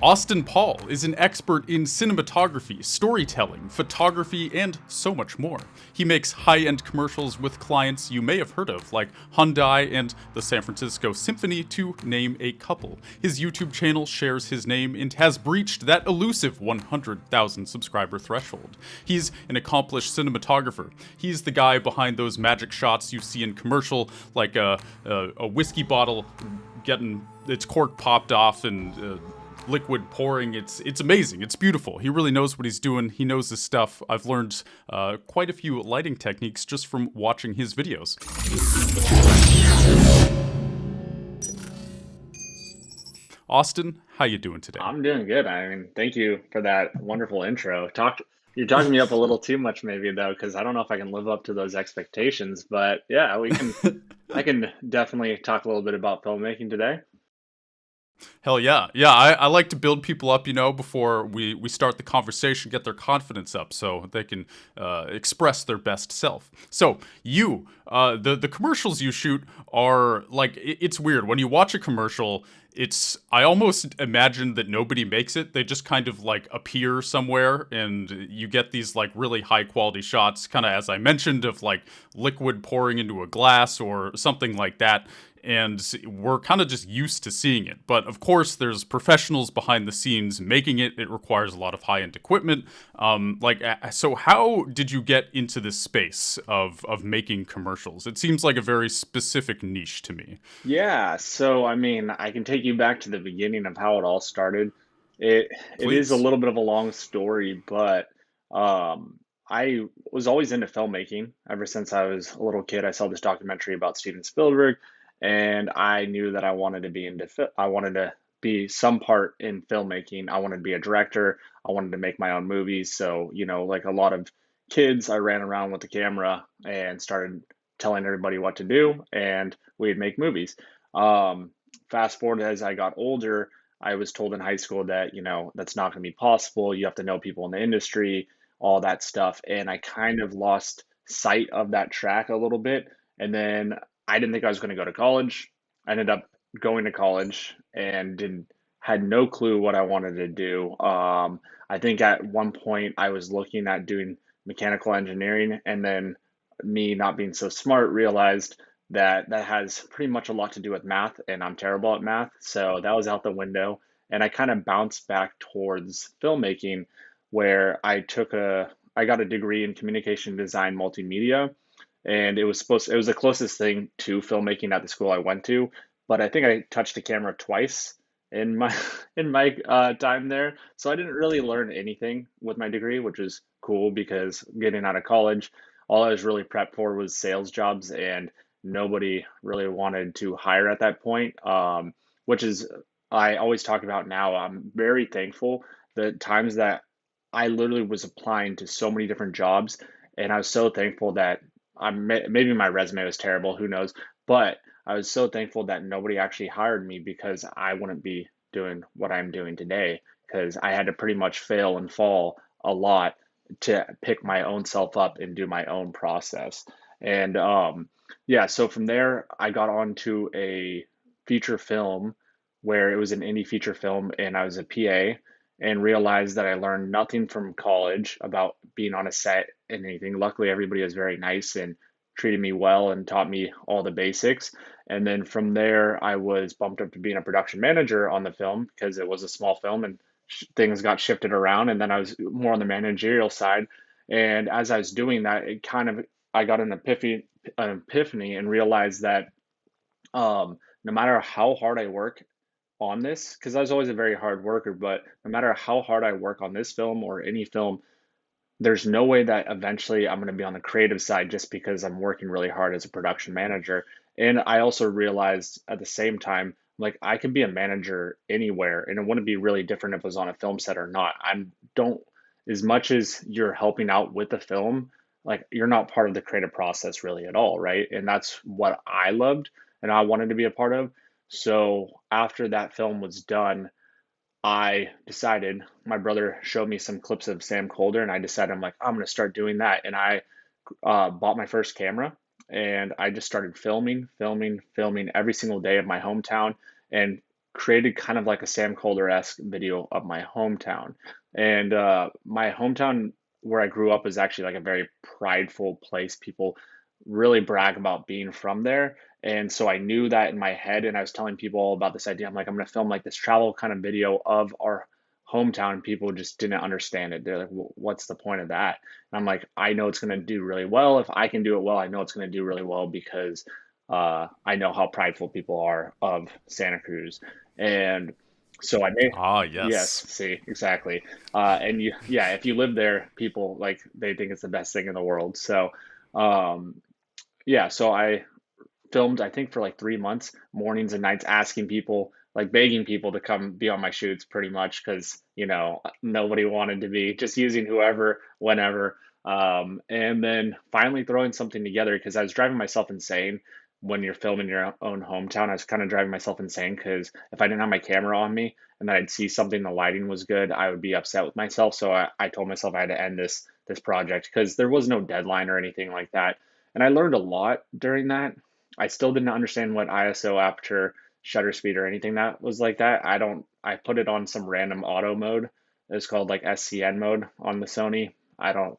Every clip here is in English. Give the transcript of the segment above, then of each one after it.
Austen Paul is an expert in cinematography, storytelling, photography, and so much more. He makes high end commercials with clients you may have heard of, like Hyundai and the San Francisco Symphony, to name a couple. His YouTube channel shares his name and has breached that elusive 100,000 subscriber threshold. He's an accomplished cinematographer. He's the guy behind those magic shots you see in commercial, like a whiskey bottle getting its cork popped off and liquid pouring. It's amazing. It's beautiful. He really knows what he's doing. He knows his stuff. I've learned quite a few lighting techniques just from watching his videos. Austen, how you doing today? I'm doing good. I mean, thank you for that wonderful intro. You're talking me up a little too much maybe though, because I don't know if I can live up to those expectations. But yeah, I can definitely talk a little bit about filmmaking today. Hell yeah. Yeah, I like to build people up, before we start the conversation, get their confidence up so they can express their best self. So, the commercials you shoot are like, it's weird. When you watch a commercial, I almost imagine that nobody makes it. They just kind of like appear somewhere and you get these like really high quality shots, kind of as I mentioned, of like liquid pouring into a glass or something like that, and we're kind of just used to seeing it. But of course, there's professionals behind the scenes making it. It requires a lot of high end equipment. So how did you get into this space of making commercials? It seems like a very specific niche to me. Yeah, so I mean, I can take you back to the beginning of how it all started. It it is a Please. little bit of a long story, but I was always into filmmaking ever since I was a little kid. I saw this documentary about Steven Spielberg, and I knew that I wanted to be some part in filmmaking. I wanted to be a director. I wanted to make my own movies. So, like a lot of kids, I ran around with the camera and started telling everybody what to do, and we'd make movies. Um, Fast forward as I got older, I was told in high school that, that's not going to be possible. You have to know people in the industry, all that stuff. And I kind of lost sight of that track a little bit. And then I didn't think I was going to go to college. I ended up going to college and didn't had no clue what I wanted to do. I think at one point I was looking at doing mechanical engineering, and then me not being so smart realized that that has pretty much a lot to do with math, and I'm terrible at math. So that was out the window. And I kind of bounced back towards filmmaking, where I got a degree in communication design multimedia, and it was the closest thing to filmmaking at the school I went to. But I think I touched a camera twice in my in my time there, so I didn't really learn anything with my degree, which is cool because getting out of college, all I was really prepped for was sales jobs, and nobody really wanted to hire at that point. Which is I always talk about now. I'm very thankful the times that I literally was applying to so many different jobs, and I was so thankful that maybe my resume was terrible, who knows, but I was so thankful that nobody actually hired me because I wouldn't be doing what I'm doing today because I had to pretty much fail and fall a lot to pick my own self up and do my own process. And yeah, so from there, I got onto a feature film where it was an indie feature film, and I was a PA and realized that I learned nothing from college about being on a set and anything. Luckily, everybody was very nice and treated me well and taught me all the basics. And then from there, I was bumped up to being a production manager on the film because it was a small film and things got shifted around. And then I was more on the managerial side. And as I was doing that, I got an epiphany and realized that no matter how hard I work on this, because I was always a very hard worker, but no matter how hard I work on this film or any film, there's no way that eventually I'm going to be on the creative side just because I'm working really hard as a production manager. And I also realized at the same time, like I could be a manager anywhere, and it wouldn't be really different if it was on a film set or not. I'm don't As much as you're helping out with the film, like you're not part of the creative process really at all, right? And that's what I loved and I wanted to be a part of. So after that film was done, I decided my brother showed me some clips of Sam Colder, and I decided I'm like I'm gonna start doing that, and I bought my first camera, and I just started filming every single day of my hometown, and created kind of like a Sam Colder-esque video of my hometown. And my hometown where I grew up is actually like a very prideful place. People really brag about being from there. And so I knew that in my head, and I was telling people all about this idea. I'm like, I'm going to film like this travel kind of video of our hometown. And people just didn't understand it. They're like, What's the point of that?" And I'm like, I know it's going to do really well. If I can do it well, I know it's going to do really well because I know how prideful people are of Santa Cruz. And so I made, Ah, yes, yes. see, exactly. And yeah, if you live there, people like they think it's the best thing in the world. So, um, yeah, so I filmed, I think, for like 3 months, mornings and nights, asking people, like begging people to come be on my shoots pretty much because, nobody wanted to be, just using whoever, whenever. And then finally throwing something together because I was driving myself insane when you're filming your own hometown. I was kind of driving myself insane because if I didn't have my camera on me and then I'd see something, the lighting was good, I would be upset with myself. So I told myself I had to end this project because there was no deadline or anything like that. And I learned a lot during that. I still didn't understand what ISO, aperture, shutter speed, or anything that was like that. I put it on some random auto mode. It's called like SCN mode on the Sony. I don't,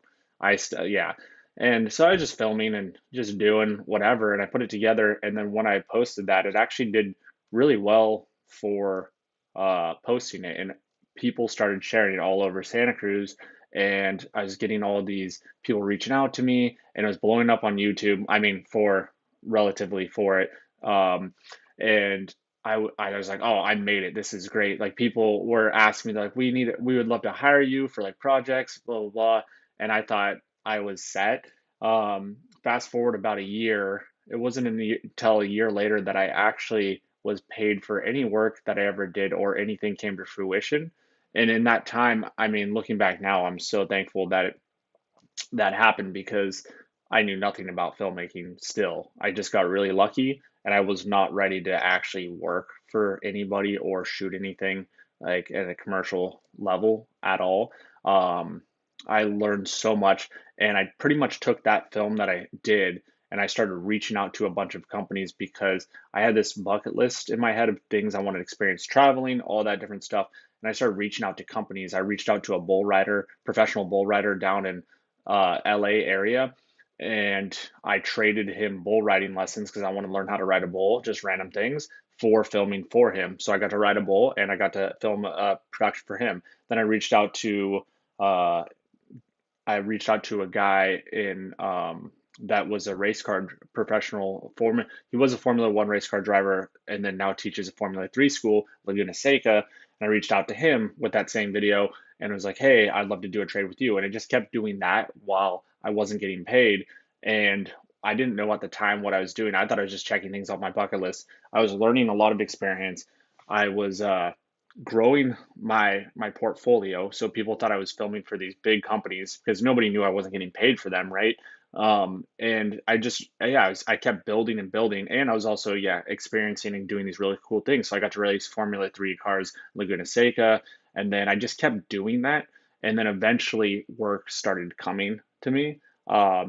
yeah. And so I was just filming and just doing whatever. And I put it together. And then when I posted that, it actually did really well for posting it. And people started sharing it all over Santa Cruz. And I was getting all these people reaching out to me, and it was blowing up on YouTube. I mean, for relatively for it. Um, and I was like, oh, I made it. This is great. Like people were asking me, they're like, we would love to hire you for like projects, blah, blah, blah. And I thought I was set. Fast forward about a year, it wasn't until a year later that I actually was paid for any work that I ever did or anything came to fruition. And in that time, I mean, looking back now, I'm so thankful that happened because I knew nothing about filmmaking still. I just got really lucky and I was not ready to actually work for anybody or shoot anything like at a commercial level at all. Um, I learned so much and I pretty much took that film that I did and I started reaching out to a bunch of companies because I had this bucket list in my head of things I wanted to experience traveling, all that different stuff. And I started reaching out to companies. I reached out to a bull rider, professional bull rider down in LA area. And I traded him bull riding lessons because I want to learn how to ride a bull, just random things, for filming for him. So I got to ride a bull and I got to film a production for him. Then uh, I reached out to a guy in that was a race car professional form. He was a Formula One race car driver, and then now teaches a Formula Three school, Laguna Seca. And I reached out to him with that same video and was like, "Hey, I'd love to do a trade with you." And I just kept doing that while I wasn't getting paid, and I didn't know at the time what I was doing. I thought I was just checking things off my bucket list. I was learning a lot of experience. I was growing my portfolio, so people thought I was filming for these big companies because nobody knew I wasn't getting paid for them, right? And I just, yeah, I kept building and building, and I was also, yeah, experiencing and doing these really cool things. So I got to race Formula Three cars, Laguna Seca, and then I just kept doing that, and then eventually work started coming to me.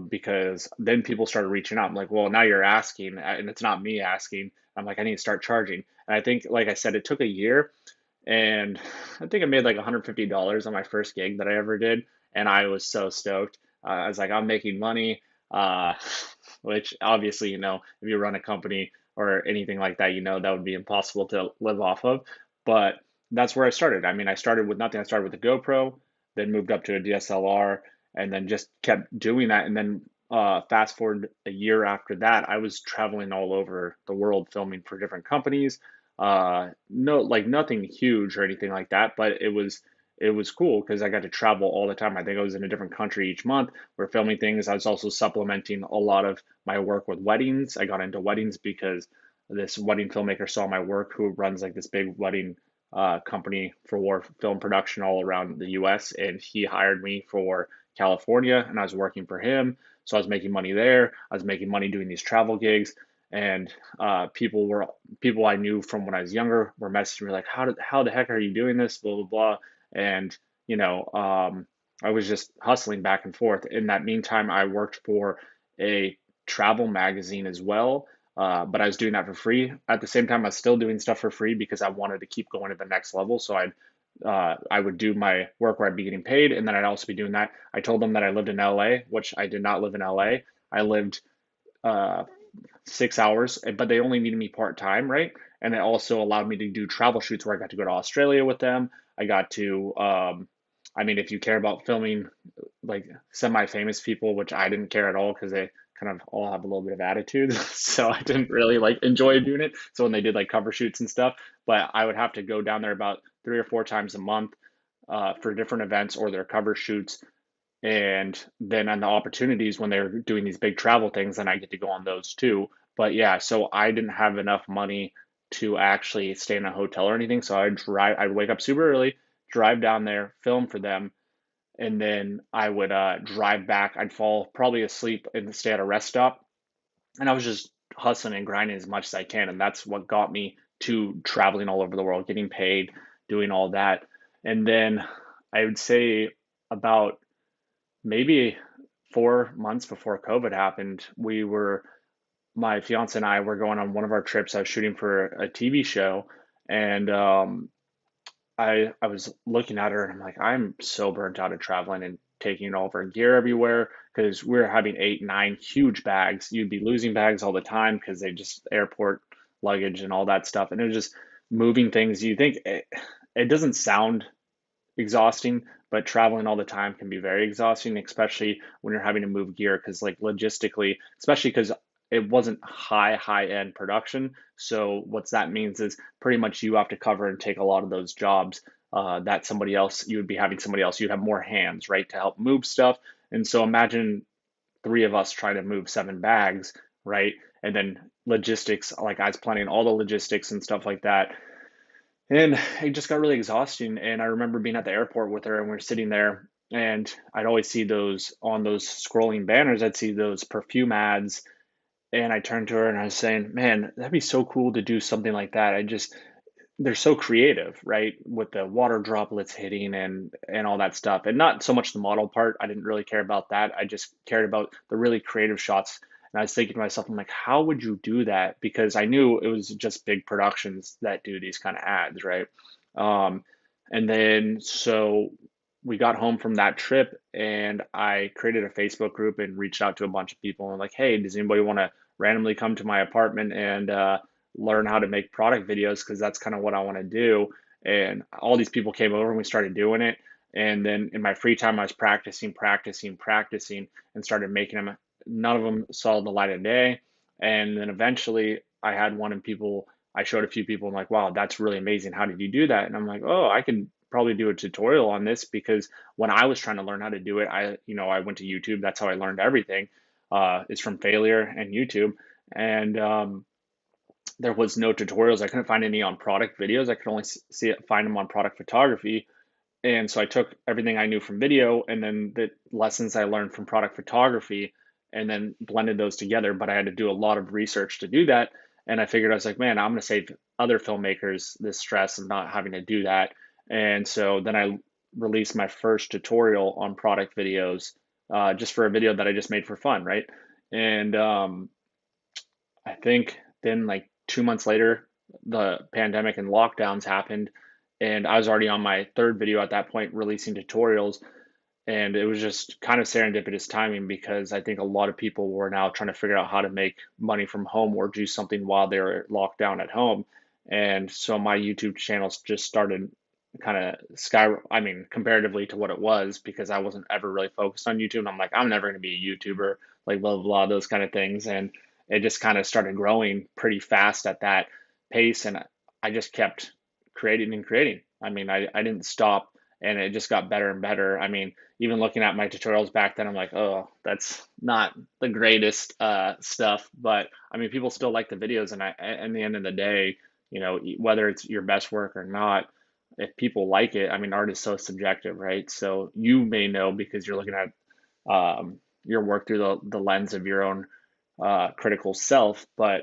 Because then people started reaching out. I'm like, well, now you're asking, and it's not me asking. I'm like, I need to start charging. And I think, like I said, it took a year, and I think I made like $150 on my first gig that I ever did, and I was so stoked. I was like, I'm making money, uh, which obviously, if you run a company or anything like that, that would be impossible to live off of. But that's where I started. I mean, I started with nothing. I started with a GoPro, then moved up to a DSLR, and then just kept doing that. And then fast forward a year after that, I was traveling all over the world filming for different companies. No, like nothing huge or anything like that, but it was cool because I got to travel all the time. I think I was in a different country each month. We're filming things. I was also supplementing a lot of my work with weddings. I got into weddings because this wedding filmmaker saw my work, who runs like this big wedding company for war film production all around the U.S. And he hired me for California, and I was working for him. So I was making money there. I was making money doing these travel gigs, and people I knew from when I was younger were messaging me like, how the heck are you doing this? Blah blah blah. And I was just hustling back and forth. In that meantime, I worked for a travel magazine as well. but I was doing that for free. At the same time, I was still doing stuff for free because I wanted to keep going to the next level. So I would do my work where I'd be getting paid, and then I'd also be doing that. I told them that I lived in LA, which I did not live in LA. I lived uh, 6 hours, but they only needed me part time, right? And it also allowed me to do travel shoots where I got to go to Australia with them. I got to, I mean, if you care about filming like semi-famous people, which I didn't care at all because they kind of all have a little bit of attitude, so I didn't really like enjoy doing it. So when they did like cover shoots and stuff, but I would have to go down there about 3 or 4 times a month for different events or their cover shoots, and then on the opportunities when they're doing these big travel things, then I get to go on those too. But yeah, so I didn't have enough money to actually stay in a hotel or anything. So I'd wake up super early, drive down there, film for them, and then I would drive back. I'd fall probably asleep and stay at a rest stop. And I was just hustling and grinding as much as I can. And that's what got me to traveling all over the world, getting paid, doing all that. And then I would say about maybe 4 months before COVID happened, my fiance and I were going on one of our trips. I was shooting for a TV show, and I was looking at her and I'm like, I'm so burnt out of traveling and taking all of our gear everywhere because we're having 8, 9 huge bags. You'd be losing bags all the time because they just airport luggage and all that stuff, and it was just moving things. You think it doesn't sound exhausting, but traveling all the time can be very exhausting, especially when you're having to move gear because, like, logistically, especially because it wasn't high end production. So what that means is pretty much you have to cover and take a lot of those jobs that somebody else you would be having somebody else you'd have more hands right to help move stuff. And so imagine three of us trying to move 7 bags, right? And then logistics, like I was planning all the logistics and stuff like that, and it just got really exhausting. And I remember being at the airport with her, and we are sitting there, and I'd always see those on those scrolling banners, I'd see those perfume ads. And I turned to her and I was saying, man, that'd be so cool to do something like that. They're so creative, right? With the water droplets hitting and all that stuff. And not so much the model part. I didn't really care about that. I just cared about the really creative shots. And I was thinking to myself, I'm like, how would you do that? Because I knew it was just big productions that do these kind of ads, right? Um, and then so we got home from that trip and I created a Facebook group and reached out to a bunch of people and like, hey, does anybody want to randomly come to my apartment and learn how to make product videos because that's kind of what I want to do. And all these people came over and we started doing it. And then in my free time, I was practicing, and started making them. None of them saw the light of day. And then eventually, I showed a few people, and like, wow, that's really amazing. How did you do that? And I'm like, oh, I can probably do a tutorial on this because when I was trying to learn how to do it, I went to YouTube. That's how I learned everything. Is from failure and YouTube. And there was no tutorials. I couldn't find any on product videos. I could only find them on product photography. And so I took everything I knew from video and then the lessons I learned from product photography and then blended those together. But I had to do a lot of research to do that. And I figured I was like, man, I'm going to save other filmmakers this stress of not having to do that. And so then I released my first tutorial on product videos, just for a video that I just made for fun, right? And I think then, like 2 months later, the pandemic and lockdowns happened, and I was already on my third video at that point, releasing tutorials. And it was just kind of serendipitous timing because I think a lot of people were now trying to figure out how to make money from home or do something while they were locked down at home. And so my YouTube channels just started kind of I mean, comparatively to what it was, because I wasn't ever really focused on YouTube. And I'm like, I'm never going to be a YouTuber, like blah, blah, blah, those kind of things. And it just kind of started growing pretty fast at that pace. And I just kept creating and creating. I mean, I didn't stop, and it just got better and better. I mean, even looking at my tutorials back then, I'm like, oh, that's not the greatest stuff. But I mean, people still like the videos. And in the end of the day, whether it's your best work or not, if people like it, I mean, art is so subjective, right? So you may know because you're looking at your work through the lens of your own critical self. But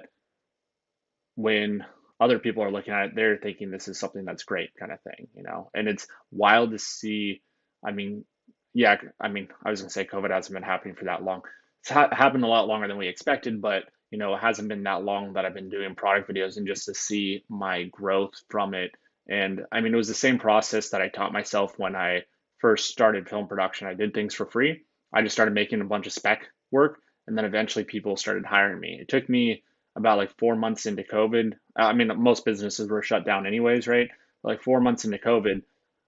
when other people are looking at it, they're thinking this is something that's great, kind of thing. And it's wild to see. I mean, yeah, I mean, I was gonna say COVID hasn't been happening for that long. It's happened a lot longer than we expected, but it hasn't been that long that I've been doing product videos, and just to see my growth from it. And I mean, it was the same process that I taught myself when I first started film production. I did things for free. I just started making a bunch of spec work, and then eventually people started hiring me. It took me about like 4 months into COVID. I mean, most businesses were shut down anyways, right? Like 4 months into COVID,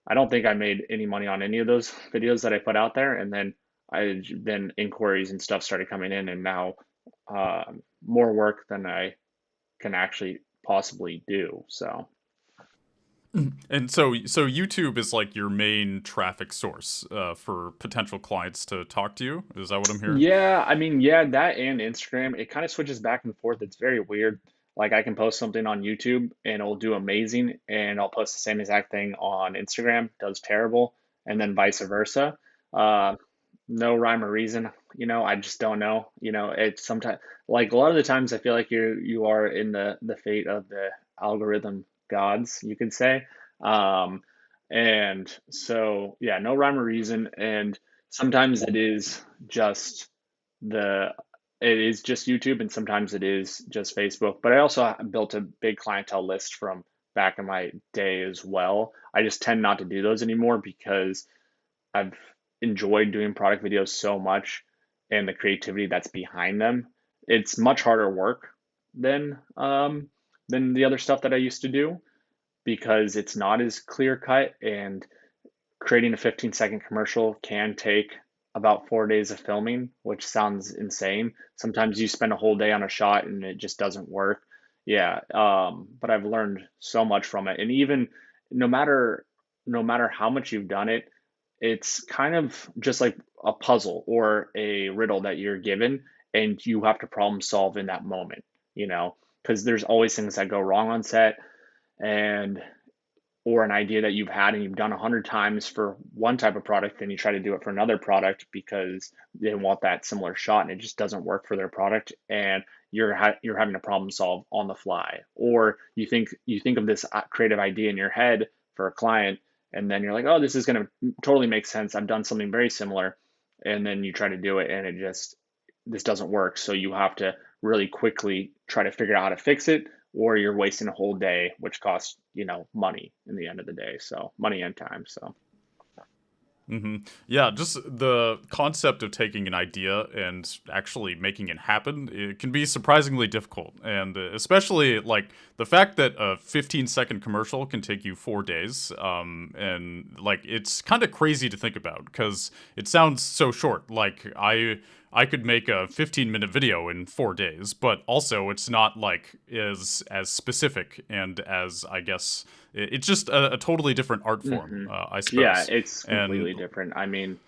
I don't think I made any money on any of those videos that I put out there. And then inquiries and stuff started coming in, and now uh, more work than I can actually possibly do. So And so YouTube is like your main traffic source for potential clients to talk to you. Is that what I'm hearing? yeah, I mean, yeah, that and Instagram, it kind of switches back and forth. It's very weird. Like I can post something on YouTube and it'll do amazing, and I'll post the same exact thing on Instagram, does terrible, and then vice versa. Uh, no rhyme or reason, I just don't know. It's sometimes like a lot of the times I feel like you are in the fate of the algorithm gods, you could say. Um, and so yeah, no rhyme or reason, and sometimes just the it is just YouTube, and sometimes it is just Facebook. But I also built a big clientele list from back in my day as well. I just tend not to do those anymore because I've enjoyed doing product videos so much, and the creativity that's behind them. It's much harder work than the other stuff that I used to do, because it's not as clear cut, and creating a 15-second commercial can take about 4 days of filming, which sounds insane. Sometimes you spend a whole day on a shot and it just doesn't work. Yeah, but I've learned so much from it, and even no matter no matter how much you've done it, it's kind of just like a puzzle or a riddle that you're given, and you have to problem solve in that moment. Because there's always things that go wrong on set, and or an idea that you've had and you've done 100 times for one type of product, then you try to do it for another product because they want that similar shot, and it just doesn't work for their product, and you're having to problem solve on the fly. Or you think of this creative idea in your head for a client, and then you're like, oh, this is going to totally make sense, I've done something very similar, and then you try to do it and this doesn't work, so you have to really quickly try to figure out how to fix it, or you're wasting a whole day, which costs, money in the end of the day. So money and time. So Yeah, just the concept of taking an idea and actually making it happen, it can be surprisingly difficult. And especially like the fact that a 15-second commercial can take you 4 days. And like it's kind of crazy to think about because it sounds so short. Like I could make a 15-minute video in 4 days, but also it's not like as specific and as I guess it's just a totally different art form, hmm I yeah, suppose. it's And completely different. I mean,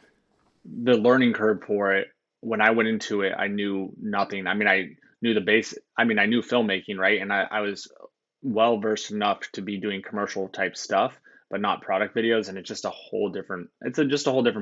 the learning curve for it, when I went into it, I knew nothing. I mean, I knew filmmaking, right? And I was well versed enough to be doing commercial type stuff, but not product videos. And just a whole different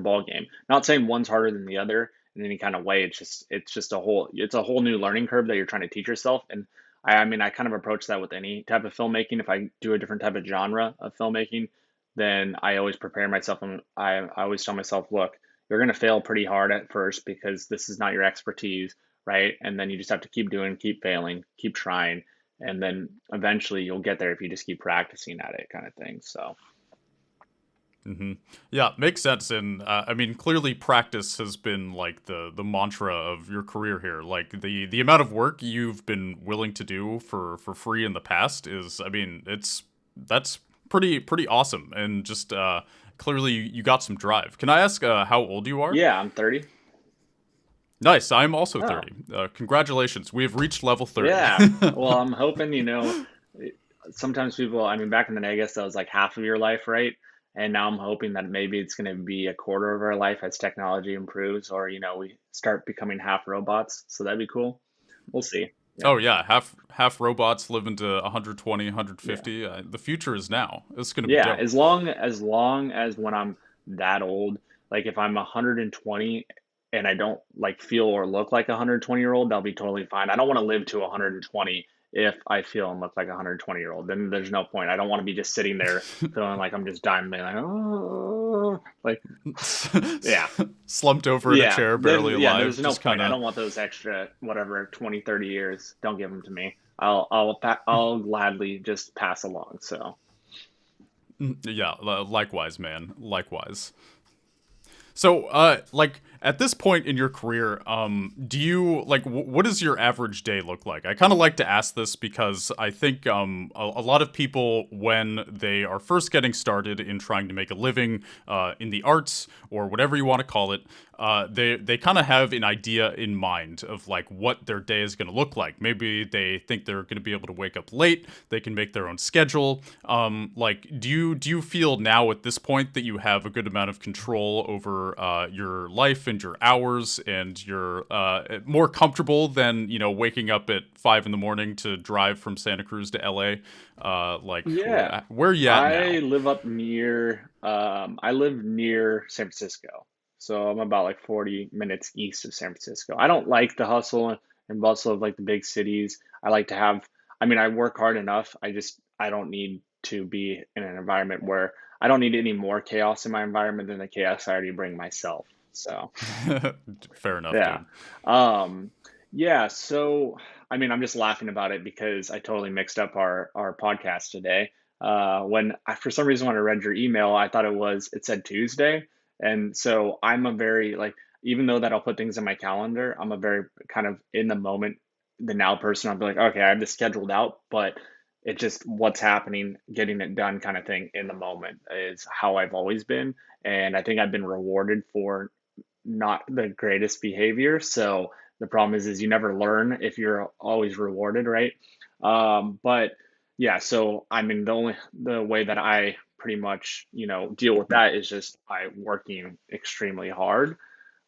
ball game. Not saying one's harder than the other in any kind of way. It's a whole new learning curve that you're trying to teach yourself. And I mean, I kind of approach that with any type of filmmaking. If I do a different type of genre of filmmaking, then I always prepare myself, and I always tell myself, look, you're going to fail pretty hard at first because this is not your expertise, right? And then you just have to keep doing, keep failing, keep trying, and then eventually you'll get there if you just keep practicing at it, kind of thing. So, yeah, makes sense. And I mean, clearly, practice has been like the mantra of your career here. Like the amount of work you've been willing to do for free in the past is, I mean, that's pretty awesome. And just clearly, you got some drive. Can I ask how old you are? yeah, I'm 30. Nice. I'm also Oh, 30. Congratulations. We have reached level 30. yeah. Well, I'm hoping, sometimes people, I mean, back in the day, I guess that was like half of your life, right? And now I'm hoping that maybe it's going to be a quarter of our life as technology improves, or, we start becoming half robots. So that'd be cool. We'll see. Yeah. Oh yeah, half robots living to 120, Yeah. 150. The future is now. It's gonna be Yeah, dope. as long as when I'm that old, like if I'm 120 and I don't like feel or look like a 120-year-old, that'll be totally fine. I don't want to live to 120 if I feel and look like a 120-year-old. Then there's no point. I don't want to be just sitting there feeling like I'm just dying, being like, oh. Like, yeah. Slumped over in a Yeah, chair, then barely yeah, alive, there's no just point. kind I of. don't want those extra whatever 20, 30 years. Don't give them to me. I'll gladly just pass along. So Yeah, likewise, man. Likewise. So, like at this point in your career, do you like what does your average day look like? I kind of like to ask this because I think a lot of people when they are first getting started in trying to make a living in the arts or whatever you want to call it, they kind of have an idea in mind of like what their day is going to look like. Maybe they think they're going to be able to wake up late. They can make their own schedule. Like, do you feel now at this point that you have a good amount of control over your life and your hours, and you're more comfortable than waking up at 5 in the morning to drive from Santa Cruz to LA? Like, yeah, where are you at I now? live up near. I live near San Francisco, so I'm about like 40 minutes east of San Francisco. I don't like the hustle and bustle of like the big cities. I like to have. I mean, I work hard enough. I don't need to be in an environment where I don't need any more chaos in my environment than the chaos I already bring myself. So. Fair enough, Yeah. dude. Um, yeah, so I mean, I'm just laughing about it because I totally mixed up our podcast today. When I, for some reason, when I read your email, I thought it said Tuesday. And so I'm a very like, even though that I'll put things in my calendar, I'm a very kind of in the moment, the now person. I'll be like, okay, I have this scheduled out, but it just what's happening, getting it done kind of thing in the moment is how I've always been. And I think I've been rewarded for not the greatest behavior. So the problem is you never learn if you're always rewarded, right? But yeah, so I mean the way that I pretty much deal with that is just by working extremely hard.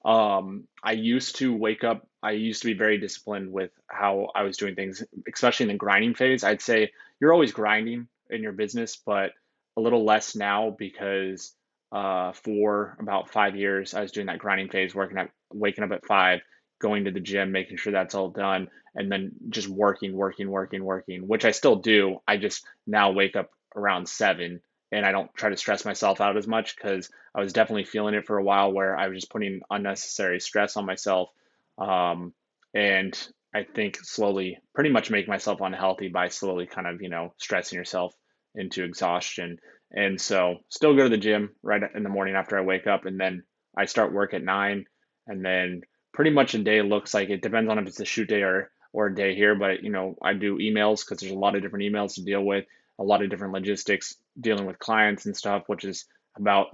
I used to wake up. I used to be very disciplined with how I was doing things, especially in the grinding phase. I'd say you're always grinding in your business, but a little less now because for about 5 years, I was doing that grinding phase, waking up at 5, going to the gym, making sure that's all done, and then just working, working, working, working, which I still do. I just now wake up around 7 and I don't try to stress myself out as much because I was definitely feeling it for a while where I was just putting unnecessary stress on myself. Um, and I think slowly, pretty much make myself unhealthy by slowly kind of, stressing yourself into exhaustion. And so still go to the gym right in the morning after I wake up. And then I start work at 9. And then pretty much a day looks like it depends on if it's a shoot day or a day here. But, I do emails because there's a lot of different emails to deal with, a lot of different logistics dealing with clients and stuff, which is about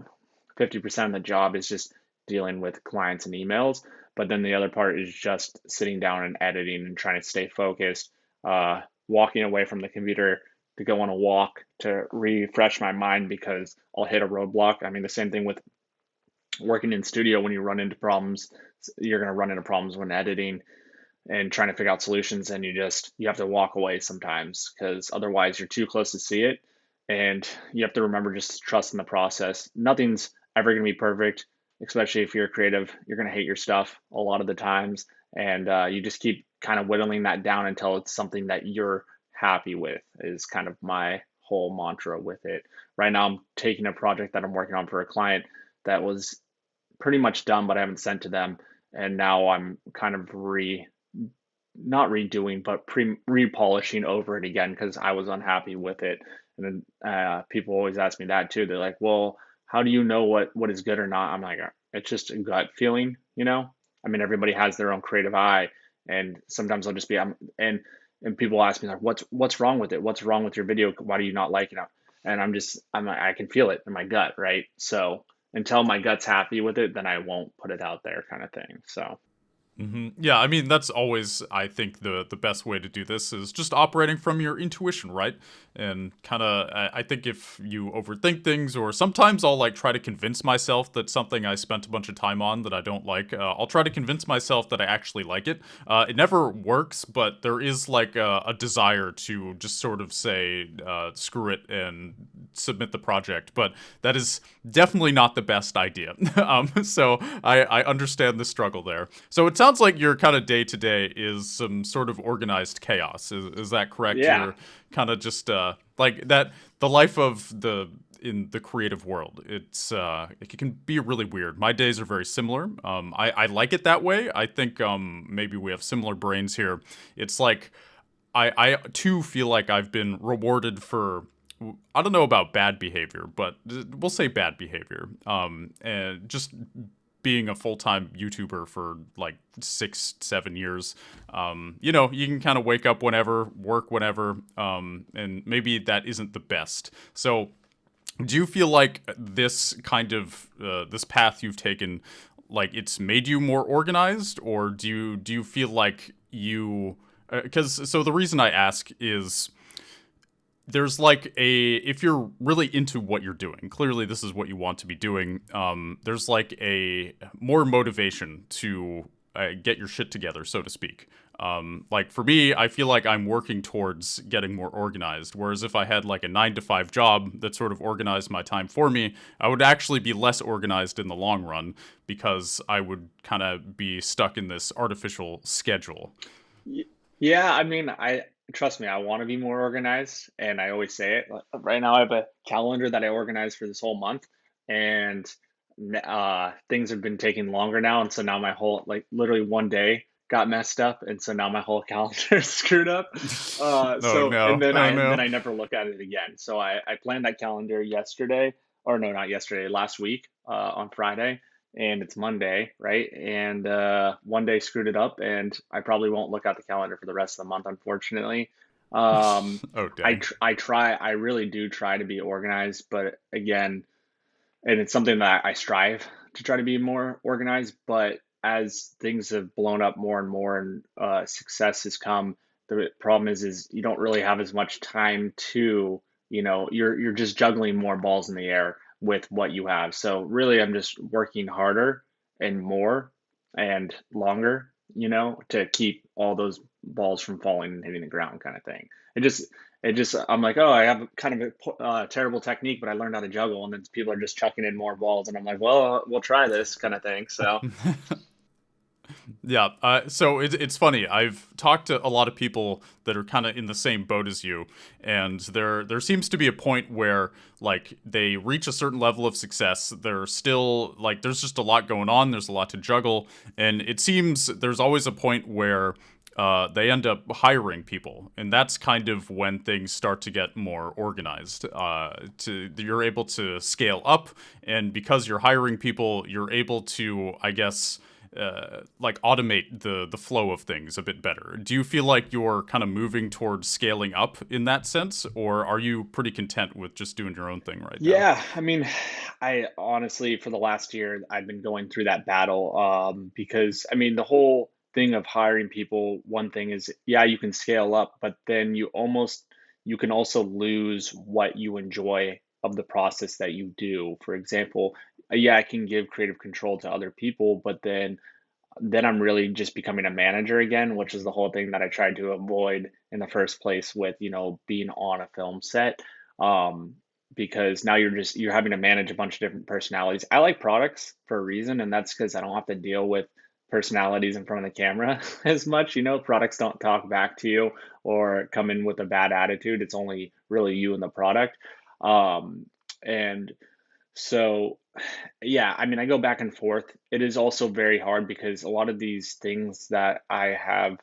50% of the job is just dealing with clients and emails. But then the other part is just sitting down and editing and trying to stay focused, walking away from the computer to go on a walk to refresh my mind because I'll hit a roadblock. I mean, the same thing with working in studio when you run into problems, you're going to run into problems when editing and trying to figure out solutions, and you have to walk away sometimes because otherwise you're too close to see it, and you have to remember just to trust in the process. Nothing's ever going to be perfect, especially if you're creative. You're going to hate your stuff a lot of the times, and you just keep kind of whittling that down until it's something that you're happy with is kind of my whole mantra with it. Right now I'm taking a project that I'm working on for a client that was pretty much done, but I haven't sent to them, and now I'm kind of not redoing, but repolishing over it again because I was unhappy with it. And then people always ask me that too. They're like, "Well, how do you know what is good or not?" I'm like, "It's just a gut feeling." I mean, everybody has their own creative eye, and sometimes I'll just be, and people ask me like, "What's wrong with it? What's wrong with your video? Why do you not like it?" And I'm like, I can feel it in my gut, right? So until my gut's happy with it, then I won't put it out there, kind of thing. So. Yeah, I mean that's always I think the best way to do this is just operating from your intuition, right? And kind of I think if you overthink things, or sometimes I'll like try to convince myself that something I spent a bunch of time on that I don't like, I'll try to convince myself that I actually like it. It never works, but there is like a desire to just sort of say screw it and submit the project, but that is definitely not the best idea. So I understand the struggle there. So it sounds like your kind of day to day is some sort of organized chaos. Is that correct? Yeah. You're kind of just like that. The life of the in the creative world. It can be really weird. My days are very similar. I like it that way. I think maybe we have similar brains here. It's like I too feel like I've been rewarded for, I don't know about bad behavior, but we'll say bad behavior. And just being a full time YouTuber for like 6, 7 years, you can kind of wake up whenever, work whenever, and maybe that isn't the best. So, do you feel like this kind of this path you've taken, like it's made you more organized, or do you feel like you? Because so the reason I ask is there's like a if you're really into what you're doing, clearly this is what you want to be doing. There's like a more motivation to get your shit together, so to speak. Like for me, I feel like I'm working towards getting more organized. Whereas if I had like a 9 to 5 job that sort of organized my time for me, I would actually be less organized in the long run because I would kind of be stuck in this artificial schedule. Y- Yeah, I mean, I trust me, I want to be more organized, and I always say it. Like, right now, I have a calendar that I organized for this whole month, and things have been taking longer now, and so now my whole like literally one day got messed up, and so now my whole calendar is screwed up. Oh So and no! then Oh I no! never look at it again. So I planned that calendar yesterday, or no, not yesterday, last week on Friday, and it's Monday, right? And one day screwed it up, and I probably won't look at the calendar for the rest of the month, unfortunately. Um, Oh dang! I really do try to be organized, but again, and it's something that I strive to try to be more organized. But as things have blown up more and more, and success has come, the problem is you don't really have as much time to, you're just juggling more balls in the air with what you have. So really, I'm just working harder and more and longer, to keep all those balls from falling and hitting the ground, kind of thing. I'm like, oh, I have kind of a terrible technique, but I learned how to juggle, and then people are just chucking in more balls, and I'm like, well, we'll try this kind of thing. So Yeah, so it's funny. I've talked to a lot of people that are kind of in the same boat as you, and there seems to be a point where like they reach a certain level of success. They're still like there's just a lot going on. There's a lot to juggle, and it seems there's always a point where they end up hiring people, and that's kind of when things start to get more organized. You're able to scale up, and because you're hiring people, you're able to, I guess, like automate the flow of things a bit better. Do you feel like you're kind of moving towards scaling up in that sense, or are you pretty content with just doing your own thing right now? yeah, I mean, I honestly, for the last year, I've been going through that battle, because I mean, the whole thing of hiring people, one thing is, yeah, you can scale up, but then you can also lose what you enjoy of the process that you do. For example, yeah, I can give creative control to other people, but then I'm really just becoming a manager again, which is the whole thing that I tried to avoid in the first place with, being on a film set. Um, because now you're having to manage a bunch of different personalities. I like products for a reason, and that's because I don't have to deal with personalities in front of the camera as much. Products don't talk back to you or come in with a bad attitude. It's only really you and the product. And so, yeah, I mean, I go back and forth. It is also very hard because a lot of these things that I have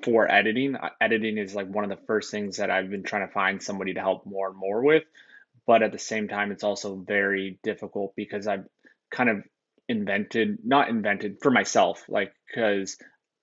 for editing, editing is like one of the first things that I've been trying to find somebody to help more and more with. But at the same time, it's also very difficult because I've kind of not invented for myself, like, because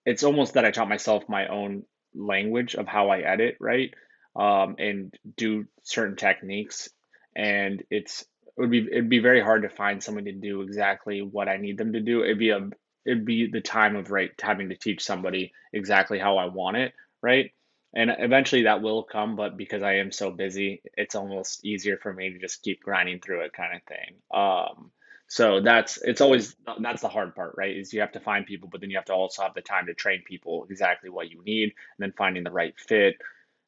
it's almost that I taught myself my own language of how I edit, right? And do certain techniques. And it'd be very hard to find someone to do exactly what I need them to do. It'd be the time of right having to teach somebody exactly how I want it, right? And eventually that will come, but because I am so busy, it's almost easier for me to just keep grinding through it, kind of thing. So that's the hard part, right? Is you have to find people, but then you have to also have the time to train people exactly what you need, and then finding the right fit,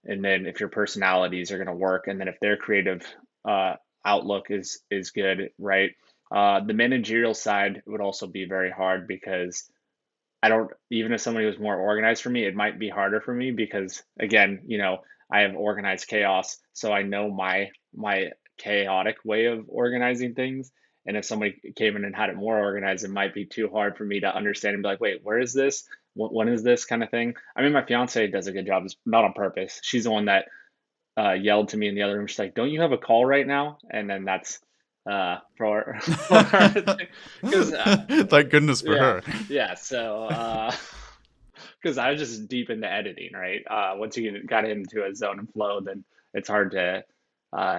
and then if your personalities are going to work, and then if their creative uh, outlook is good, right? The managerial side would also be very hard because I don't even if somebody was more organized for me, it might be harder for me because again, I have organized chaos, so I know my chaotic way of organizing things. And if somebody came in and had it more organized, it might be too hard for me to understand and be like, wait, where is this? When is this kind of thing? I mean, my fiance does a good job, not on purpose. She's the one that yelled to me in the other room. She's like, "Don't you have a call right now?" And then that's for for her because Thank goodness for yeah, her. yeah. So because I was just deep into editing, right? Once you got into a zone and flow, then it's hard to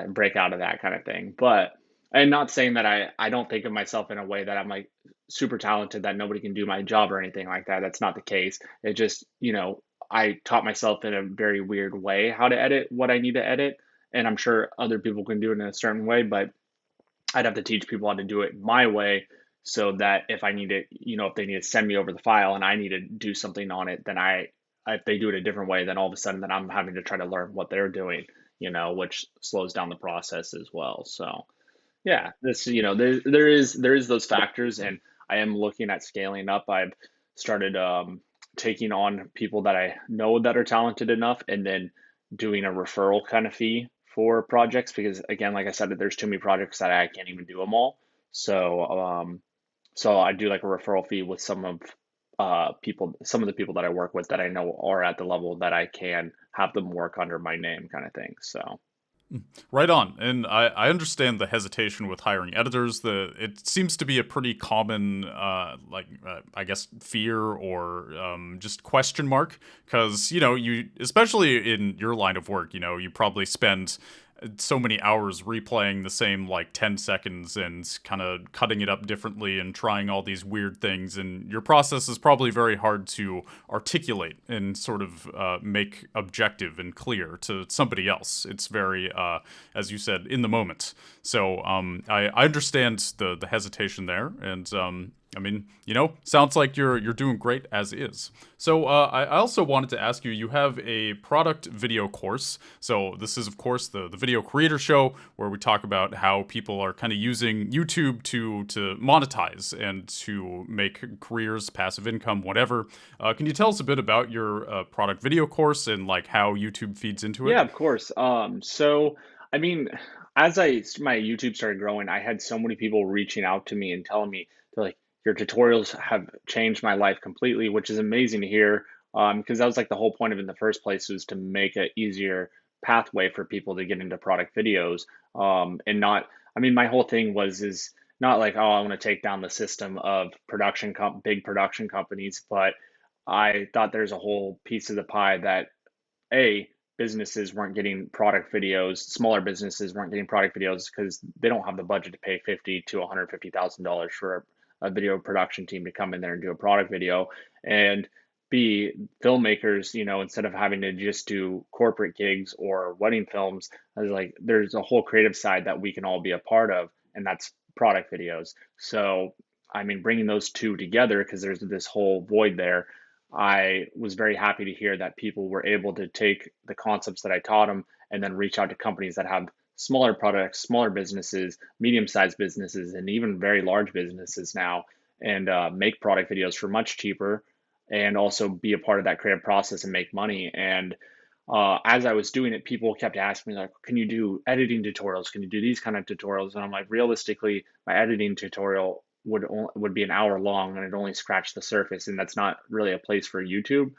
break out of that kind of thing. But I'm not saying that I don't think of myself in a way that I'm like super talented that nobody can do my job or anything like that. That's not the case. It just, I taught myself in a very weird way how to edit what I need to edit. And I'm sure other people can do it in a certain way, but I'd have to teach people how to do it my way so that if I need to, if they need to send me over the file and I need to do something on it, then if they do it a different way, then all of a sudden then I'm having to try to learn what they're doing, which slows down the process as well. So yeah, there is those factors, and I am looking at scaling up. I've started taking on people that I know that are talented enough, and then doing a referral kind of fee for projects because again, like I said, there's too many projects that I can't even do them all. So I do like a referral fee with some of the people that I work with that I know are at the level that I can have them work under my name, kind of thing. So Right on. And I understand the hesitation with hiring editors. It seems to be a pretty common, I guess, fear or just question mark. Because, you, especially in your line of work, you probably spend so many hours replaying the same like 10 seconds and kind of cutting it up differently and trying all these weird things, and your process is probably very hard to articulate and sort of make objective and clear to somebody else. It's very as you said, in the moment. So I understand the hesitation there, and I mean, sounds like you're doing great as is. So I also wanted to ask you. You have a product video course. So this is, of course, the video creator show where we talk about how people are kind of using YouTube to monetize and to make careers, passive income, whatever. Can you tell us a bit about your product video course and like how YouTube feeds into it? yeah, of course. So I mean, my YouTube started growing, I had so many people reaching out to me and telling me they're like, your tutorials have changed my life completely, which is amazing to hear. Because that was like the whole point of it in the first place was to make an easier pathway for people to get into product videos. And not, I mean, my whole thing is not like, oh, I want to take down the system of big production companies, but I thought there's a whole piece of the pie that a businesses weren't getting product videos, smaller businesses weren't getting product videos because they don't have the budget to pay 50 to $150,000 for a video production team to come in there and do a product video. And B, filmmakers, instead of having to just do corporate gigs or wedding films, I was like, there's a whole creative side that we can all be a part of, and that's product videos. So, I mean, bringing those two together, because there's this whole void there, I was very happy to hear that people were able to take the concepts that I taught them and then reach out to companies that have smaller products, smaller businesses, medium sized businesses, and even very large businesses now, and make product videos for much cheaper and also be a part of that creative process and make money. And as I was doing it, people kept asking me, like, can you do editing tutorials? Can you do these kind of tutorials? And I'm like, realistically, my editing tutorial would be an hour long and it only scratched the surface, and that's not really a place for YouTube.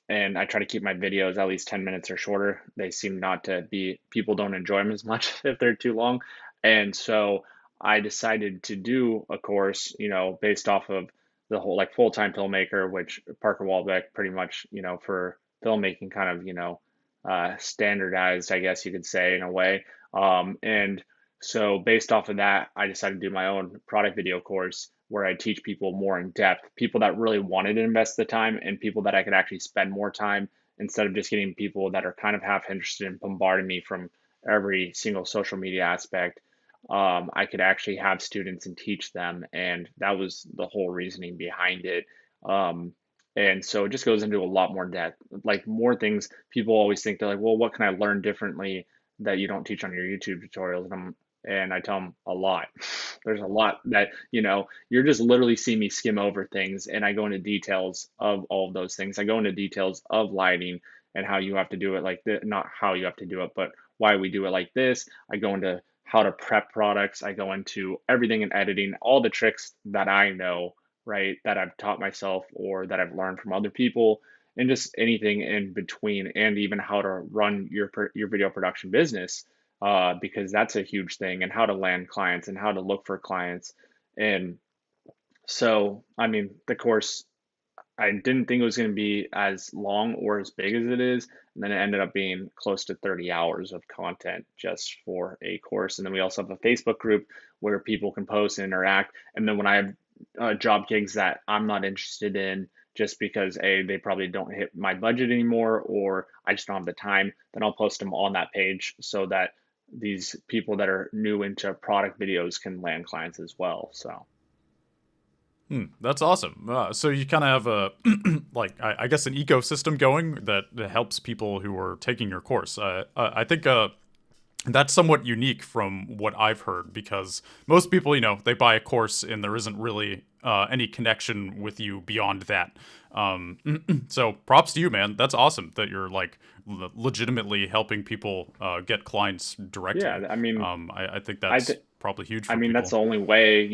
And I try to keep my videos at least 10 minutes or shorter. They seem not to be, people don't enjoy them as much if they're too long. And so I decided to do a course, based off of the whole like full-time filmmaker, which Parker Walbeck pretty much, for filmmaking kind of, standardized, I guess you could say in a way. And so based off of that, I decided to do my own product video course where I teach people more in depth, people that really wanted to invest the time and people that I could actually spend more time instead of just getting people that are kind of half interested in bombarding me from every single social media aspect. I could actually have students and teach them, and that was the whole reasoning behind it. Um, and so it just goes into a lot more depth, like more things. People always think they're like, well, what can I learn differently that you don't teach on your YouTube tutorials? And I tell them a lot. There's a lot that, you're just literally seeing me skim over things, and I go into details of all of those things. I go into details of lighting and how you have to do it, like not how you have to do it, but why we do it like this. I go into how to prep products. I go into everything in editing, all the tricks that I know, right, that I've taught myself or that I've learned from other people, and just anything in between, and even how to run your video production business, because that's a huge thing, and how to land clients and how to look for clients. And so, I mean, the course, I didn't think it was going to be as long or as big as it is. And then it ended up being close to 30 hours of content just for a course. And then we also have a Facebook group where people can post and interact. And then when I have job gigs that I'm not interested in, just because they probably don't hit my budget anymore, or I just don't have the time, then I'll post them on that page so that these people that are new into product videos can land clients as well. So. That's awesome. So you kind of have a like I guess an ecosystem going that helps people who are taking your course. I think that's somewhat unique from what I've heard because most people, they buy a course and there isn't really any connection with you beyond that. So props to you, man. That's awesome that you're like legitimately helping people get clients directly. Yeah, I mean, I think I that's th- probably huge I for mean, that's people. the only way,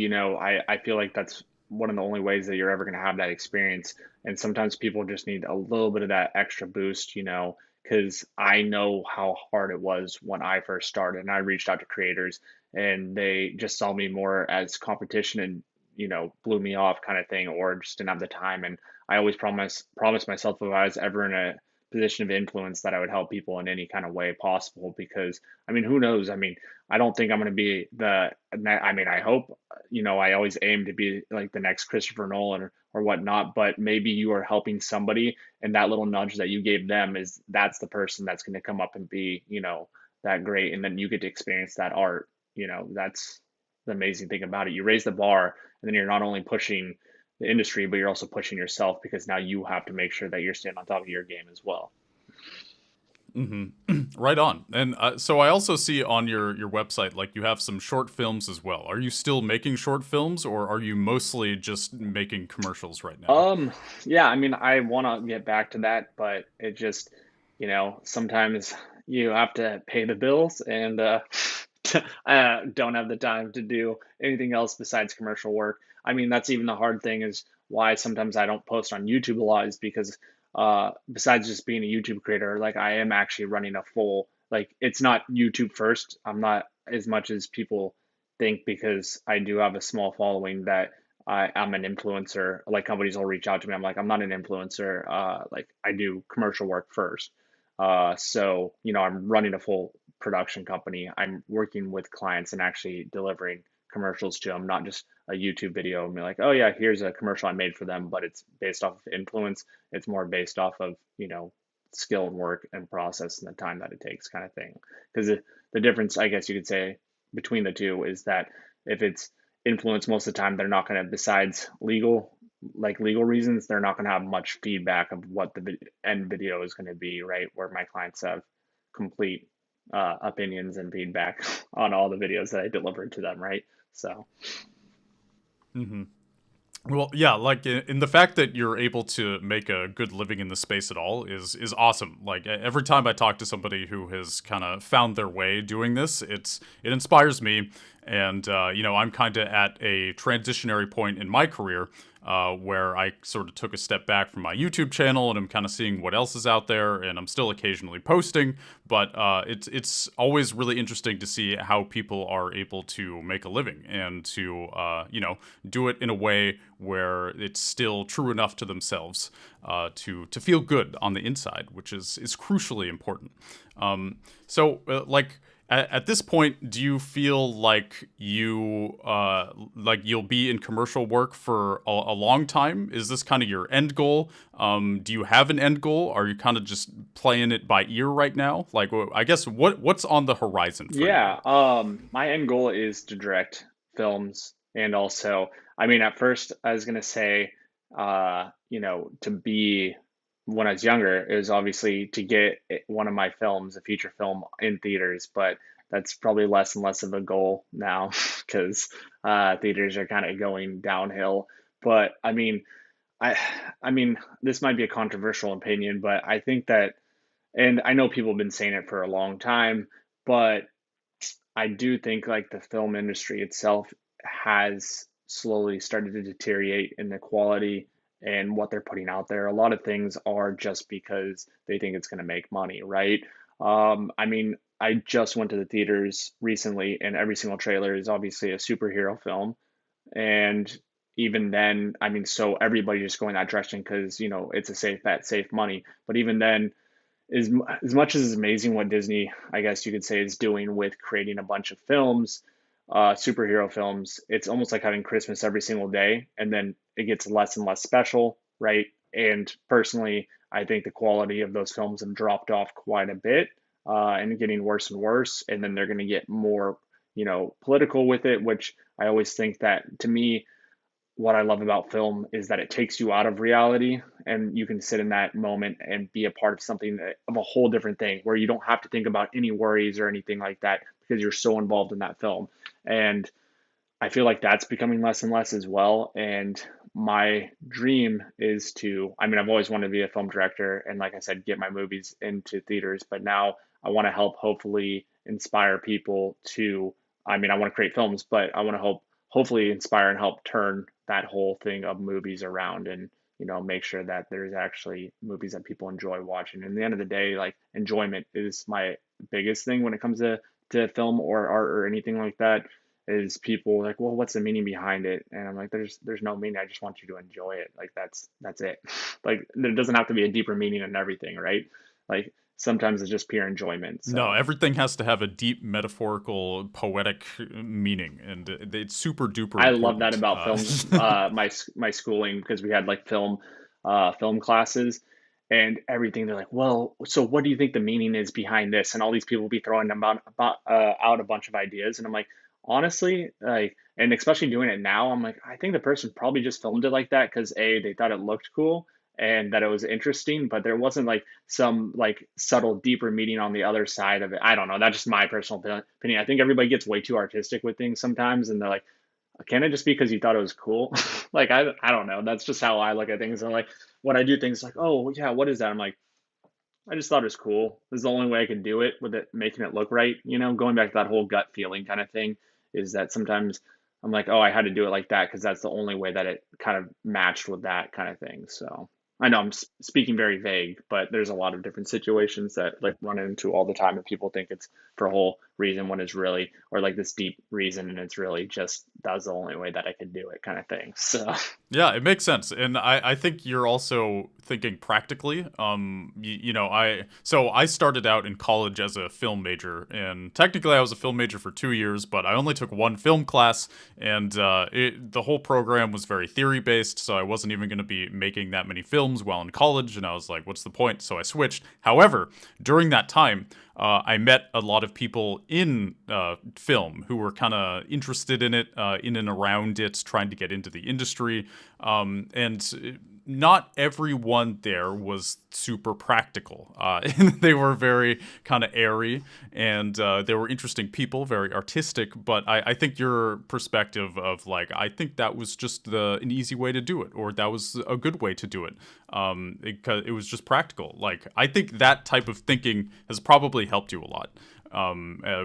I feel like that's one of the only ways that you're ever going to have that experience. And sometimes people just need a little bit of that extra boost, because I know how hard it was when I first started and I reached out to creators and they just saw me more as competition and, blew me off kind of thing, or just didn't have the time. And I always promise myself if I was ever in a position of influence that I would help people in any kind of way possible, because I mean, who knows? I mean, I don't think I'm going to be I mean, I hope, I always aim to be like the next Christopher Nolan or whatnot, but maybe you are helping somebody and that little nudge that you gave them that's the person that's going to come up and be, that great. And then you get to experience that art, that's the amazing thing about it. You raise the bar and then you're not only pushing the industry, but you're also pushing yourself because now you have to make sure that you're staying on top of your game as well. Right on. And so I also see on your website like you have some short films as well. Are you still making short films or are you mostly just making commercials right now? Um, yeah, I mean, I want to get back to that, but it just, sometimes you have to pay the bills, and I don't have the time to do anything else besides commercial work. I mean, that's even the hard thing is why sometimes I don't post on YouTube a lot, is because besides just being a YouTube creator, like I am actually running a full, like it's not YouTube first. I'm not as much as people think, because I do have a small following that I'm an influencer. Like companies will reach out to me. I'm like, I'm not an influencer. Like I do commercial work first. So, I'm running a full production company. I'm working with clients and actually delivering commercials to them, not just a YouTube video and be like, oh yeah, here's a commercial I made for them, but it's based off of influence. It's more based off of, skill and work and process and the time that it takes kind of thing. Because the difference, I guess you could say, between the two is that if it's influence, most of the time they're not going to, besides legal reasons, they're not going to have much feedback of what the end video is going to be, right? Where my clients have complete opinions and feedback on all the videos that I delivered to them, right? So. Well, yeah, like in the fact that you're able to make a good living in the space at all is awesome. Like every time I talk to somebody who has kind of found their way doing this, it inspires me. And I'm kind of at a transitionary point in my career where I sort of took a step back from my YouTube channel and I'm kind of seeing what else is out there. And I'm still occasionally posting, but it's always really interesting to see how people are able to make a living and to do it in a way where it's still true enough to themselves to feel good on the inside, which is crucially important. Like at this point, do you feel like you'll be in commercial work for a long time? Is this kind of your end goal? Do you have an end goal? Are you kind of just playing it by ear right now? Like, I guess what's on the horizon for you? Yeah, my end goal is to direct films, and also, I mean, at first I was gonna say, to be when I was younger, it was obviously to get one of my films, a feature film, in theaters, but that's probably less and less of a goal now because theaters are kind of going downhill. But I, I mean, this might be a controversial opinion, but I think that, and I know people have been saying it for a long time, but I do think like the film industry itself has slowly started to deteriorate in the quality and what they're putting out there. A lot of things are just because they think it's going to make money, right? I mean, I just went to the theaters recently, and every single trailer is obviously a superhero film. And even then, I mean, so everybody just going that direction because, it's a safe bet, safe money. But even then, as much as it's amazing what Disney, I guess you could say, is doing with creating a bunch of films, superhero films, it's almost like having Christmas every single day, and then it gets less and less special, right? And personally, I think the quality of those films have dropped off quite a bit, and getting worse and worse. And then they're going to get more, political with it, which I always think that to me, what I love about film is that it takes you out of reality and you can sit in that moment and be a part of something of a whole different thing where you don't have to think about any worries or anything like that because you're so involved in that film. And I feel like that's becoming less and less as well. And my dream is to, I mean, I've always wanted to be a film director and, like I said, get my movies into theaters, but now I want to help hopefully inspire people to, I mean, I want to create films, but I want to hopefully inspire and help turn that whole thing of movies around and, make sure that there's actually movies that people enjoy watching. And at the end of the day, like enjoyment is my biggest thing when it comes to film or art or anything like that is people like, well, what's the meaning behind it? And I'm like, there's no meaning. I just want you to enjoy it. Like that's it. Like there doesn't have to be a deeper meaning in everything, right? Like sometimes it's just pure enjoyment. No, So everything has to have a deep metaphorical, poetic meaning, and it's super duper I love that important. about film. My schooling because we had like film classes and everything. They're like, well, so what do you think the meaning is behind this? And all these people will be throwing about out a bunch of ideas, and I'm like, honestly, like, and especially doing it now, I'm like, I think the person probably just filmed it like that because a they thought it looked cool and that it was interesting, but there wasn't like some like subtle deeper meaning on the other side of it. I don't know. That's just my personal opinion. I think everybody gets way too artistic with things sometimes, and they're like, can it just be because you thought it was cool? Like I don't know. That's just how I look at things. And like when I do things like, oh yeah, what is that? I'm like, I just thought it was cool. This is the only way I could do it with it making it look right. Going back to that whole gut feeling kind of thing is that sometimes I'm like, oh, I had to do it like that because that's the only way that it kind of matched with that kind of thing. So I know I'm speaking very vague, but there's a lot of different situations that like run into all the time, and people think it's for a whole reason when it's really, or like this deep reason, and it's really just that's the only way that I could do it kind of thing. So Yeah, it makes sense, and I think you're also thinking practically. I started out in college as a film major, and technically I was a film major for 2 years, but I only took one film class, and the whole program was very theory based, so I wasn't even going to be making that many films while in college, and I was like, what's the point? So I switched. However, during that time, I met a lot of people in film who were kind of interested in it, in and around it, trying to get into the industry. And not everyone there was super practical. They were very kind of airy, and they were interesting people, very artistic. But I think your perspective of like, I think that was just an easy way to do it, or that was a good way to do it, because it was just practical. Like, I think that type of thinking has probably helped you a lot.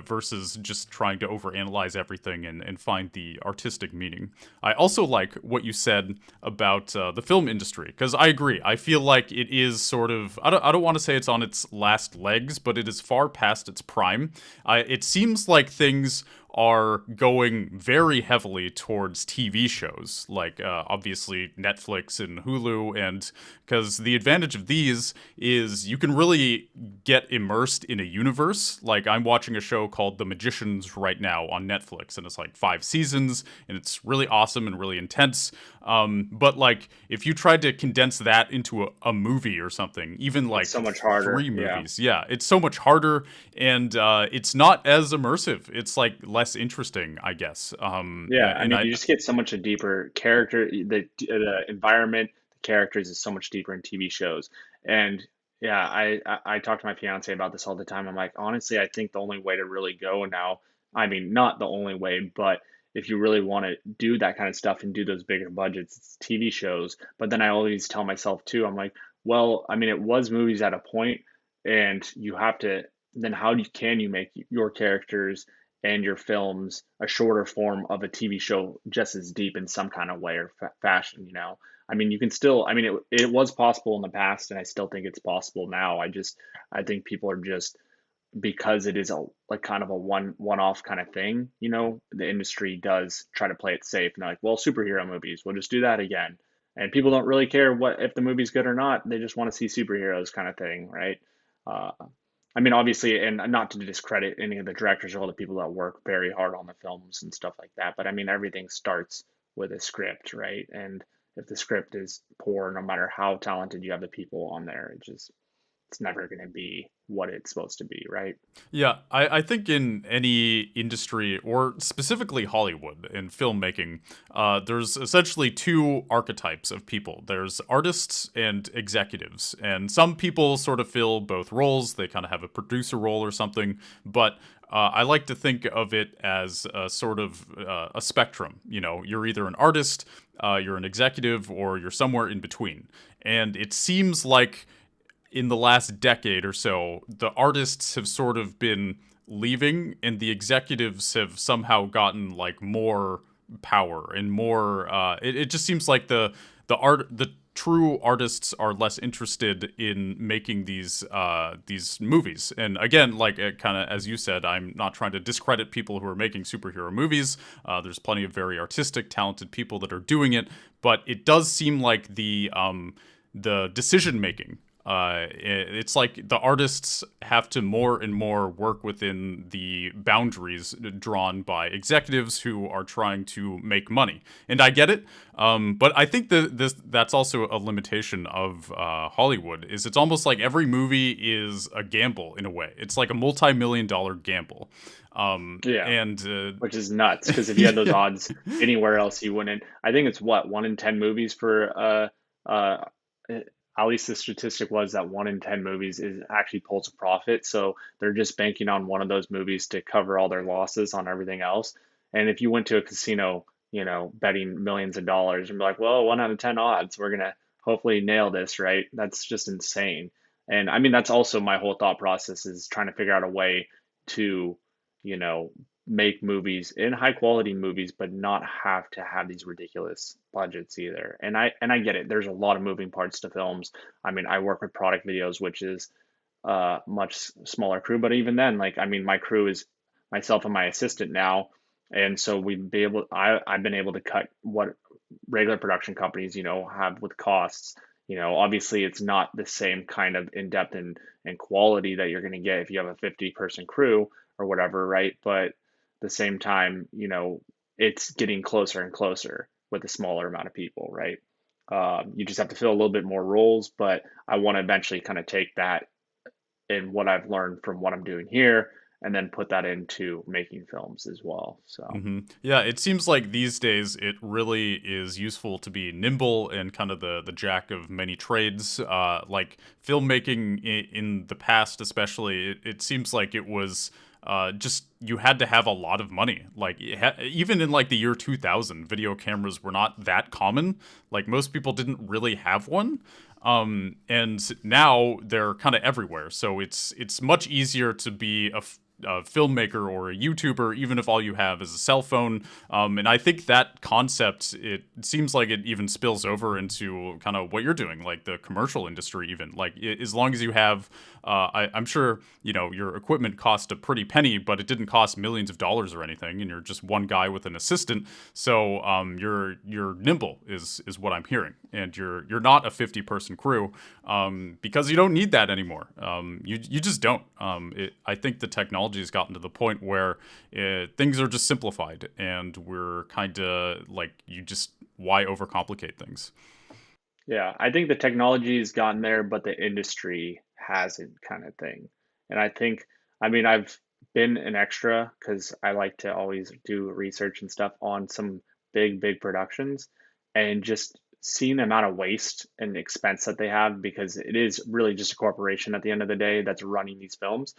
Versus just trying to overanalyze everything and find the artistic meaning. I also like what you said about the film industry, because I agree. I feel like it is sort of, I don't want to say it's on its last legs, but it is far past its prime. It seems like things are going very heavily towards TV shows, like obviously Netflix and Hulu, and because the advantage of these is you can really get immersed in a universe. Like I'm watching a show called The Magicians right now on Netflix, and it's like 5 seasons, and it's really awesome and really intense. But like if you tried to condense that into a movie or something, even it's like so much harder. three Yeah. movies, yeah, it's so much harder, and it's not as immersive. It's like less interesting, I guess. Yeah, I And mean, I you just get so much a deeper character. The environment, the characters is so much deeper in TV shows. And yeah, I talk to my fiance about this all the time. I'm like, honestly, I think the only way to really go now, I mean, not the only way, but if you really want to do that kind of stuff and do those bigger budgets, it's TV shows. But then I always tell myself too, I'm like, well, I mean, it was movies at a point, and you have to then can you make your characters and your films a shorter form of a TV show just as deep in some kind of way or fashion, you know? I mean, you can still, I mean, it was possible in the past, and I still think it's possible now. I think people are just, because it is a like kind of a one off kind of thing, you know, the industry does try to play it safe. And they're like, well, superhero movies, we'll just do that again. And people don't really care what if the movie's good or not. They just want to see superheroes kind of thing, right? Uh, I mean, obviously, and not to discredit any of the directors or all the people that work very hard on the films and stuff like that, but I mean, everything starts with a script, right? And if the script is poor, no matter how talented you have the people on there, it's never going to be what it's supposed to be, right? Yeah, I think in any industry, or specifically Hollywood and filmmaking, there's essentially two archetypes of people. There's artists and executives, and some people sort of fill both roles. They kind of have a producer role or something, but I like to think of it as a sort of a spectrum. You know, you're either an artist, you're an executive, or you're somewhere in between. And it seems like in the last decade or so, the artists have sort of been leaving, and the executives have somehow gotten like more power and more. It just seems like the true artists are less interested in making these movies. And again, like kind of as you said, I'm not trying to discredit people who are making superhero movies. There's plenty of very artistic, talented people that are doing it, but it does seem like the decision making, it's like the artists have to more and more work within the boundaries drawn by executives who are trying to make money. And I get it, but I think that's also a limitation of Hollywood. Is it's almost like every movie is a gamble in a way. It's like a multi-million-dollar gamble. Yeah, And which is nuts because if you had those yeah. odds anywhere else, you wouldn't. I think it's what, 1 in 10 movies for at least the statistic was that 1 in 10 movies is actually pulls a profit. So they're just banking on one of those movies to cover all their losses on everything else. And if you went to a casino, you know, betting millions of dollars and be like, well, 1 out of 10 odds, we're gonna hopefully nail this, right? That's just insane. And I mean, that's also my whole thought process is trying to figure out a way to, you know, make movies in high quality movies, but not have to have these ridiculous budgets either. And I get it. There's a lot of moving parts to films. I mean, I work with product videos, which is much smaller crew, but even then, like I mean, my crew is myself and my assistant now, and so I've been able to cut what regular production companies, you know, have with costs. You know, obviously it's not the same kind of in-depth and quality that you're going to get if you have a 50-person crew or whatever, right? But at the same time, you know, it's getting closer and closer with a smaller amount of people, right? You just have to fill a little bit more roles, but I want to eventually kind of take that and what I've learned from what I'm doing here and then put that into making films as well. So, Yeah, it seems like these days it really is useful to be nimble and kind of the jack of many trades. Like filmmaking in the past, especially, it seems like it was just you had to have a lot of money. Like even in like the year 2000, video cameras were not that common. Like most people didn't really have one. And now they're kind of everywhere. So it's much easier to be a filmmaker or a YouTuber, even if all you have is a cell phone. And I think that concept, it seems like it even spills over into kind of what you're doing, like the commercial industry, even. Like, as long as you have, I'm sure, you know, your equipment cost a pretty penny, but it didn't cost millions of dollars or anything, and you're just one guy with an assistant. So you're nimble, is what I'm hearing. And you're not a 50-person crew, because you don't need that anymore. You just don't. I think the technology has gotten to the point where things are just simplified, and we're kind of like, why overcomplicate things? yeah, I think the technology has gotten there, but the industry hasn't, kind of thing. And I think, I mean, I've been an extra because I like to always do research and stuff on some big productions and just seeing the amount of waste and expense that they have because it is really just a corporation at the end of the day that's running these films.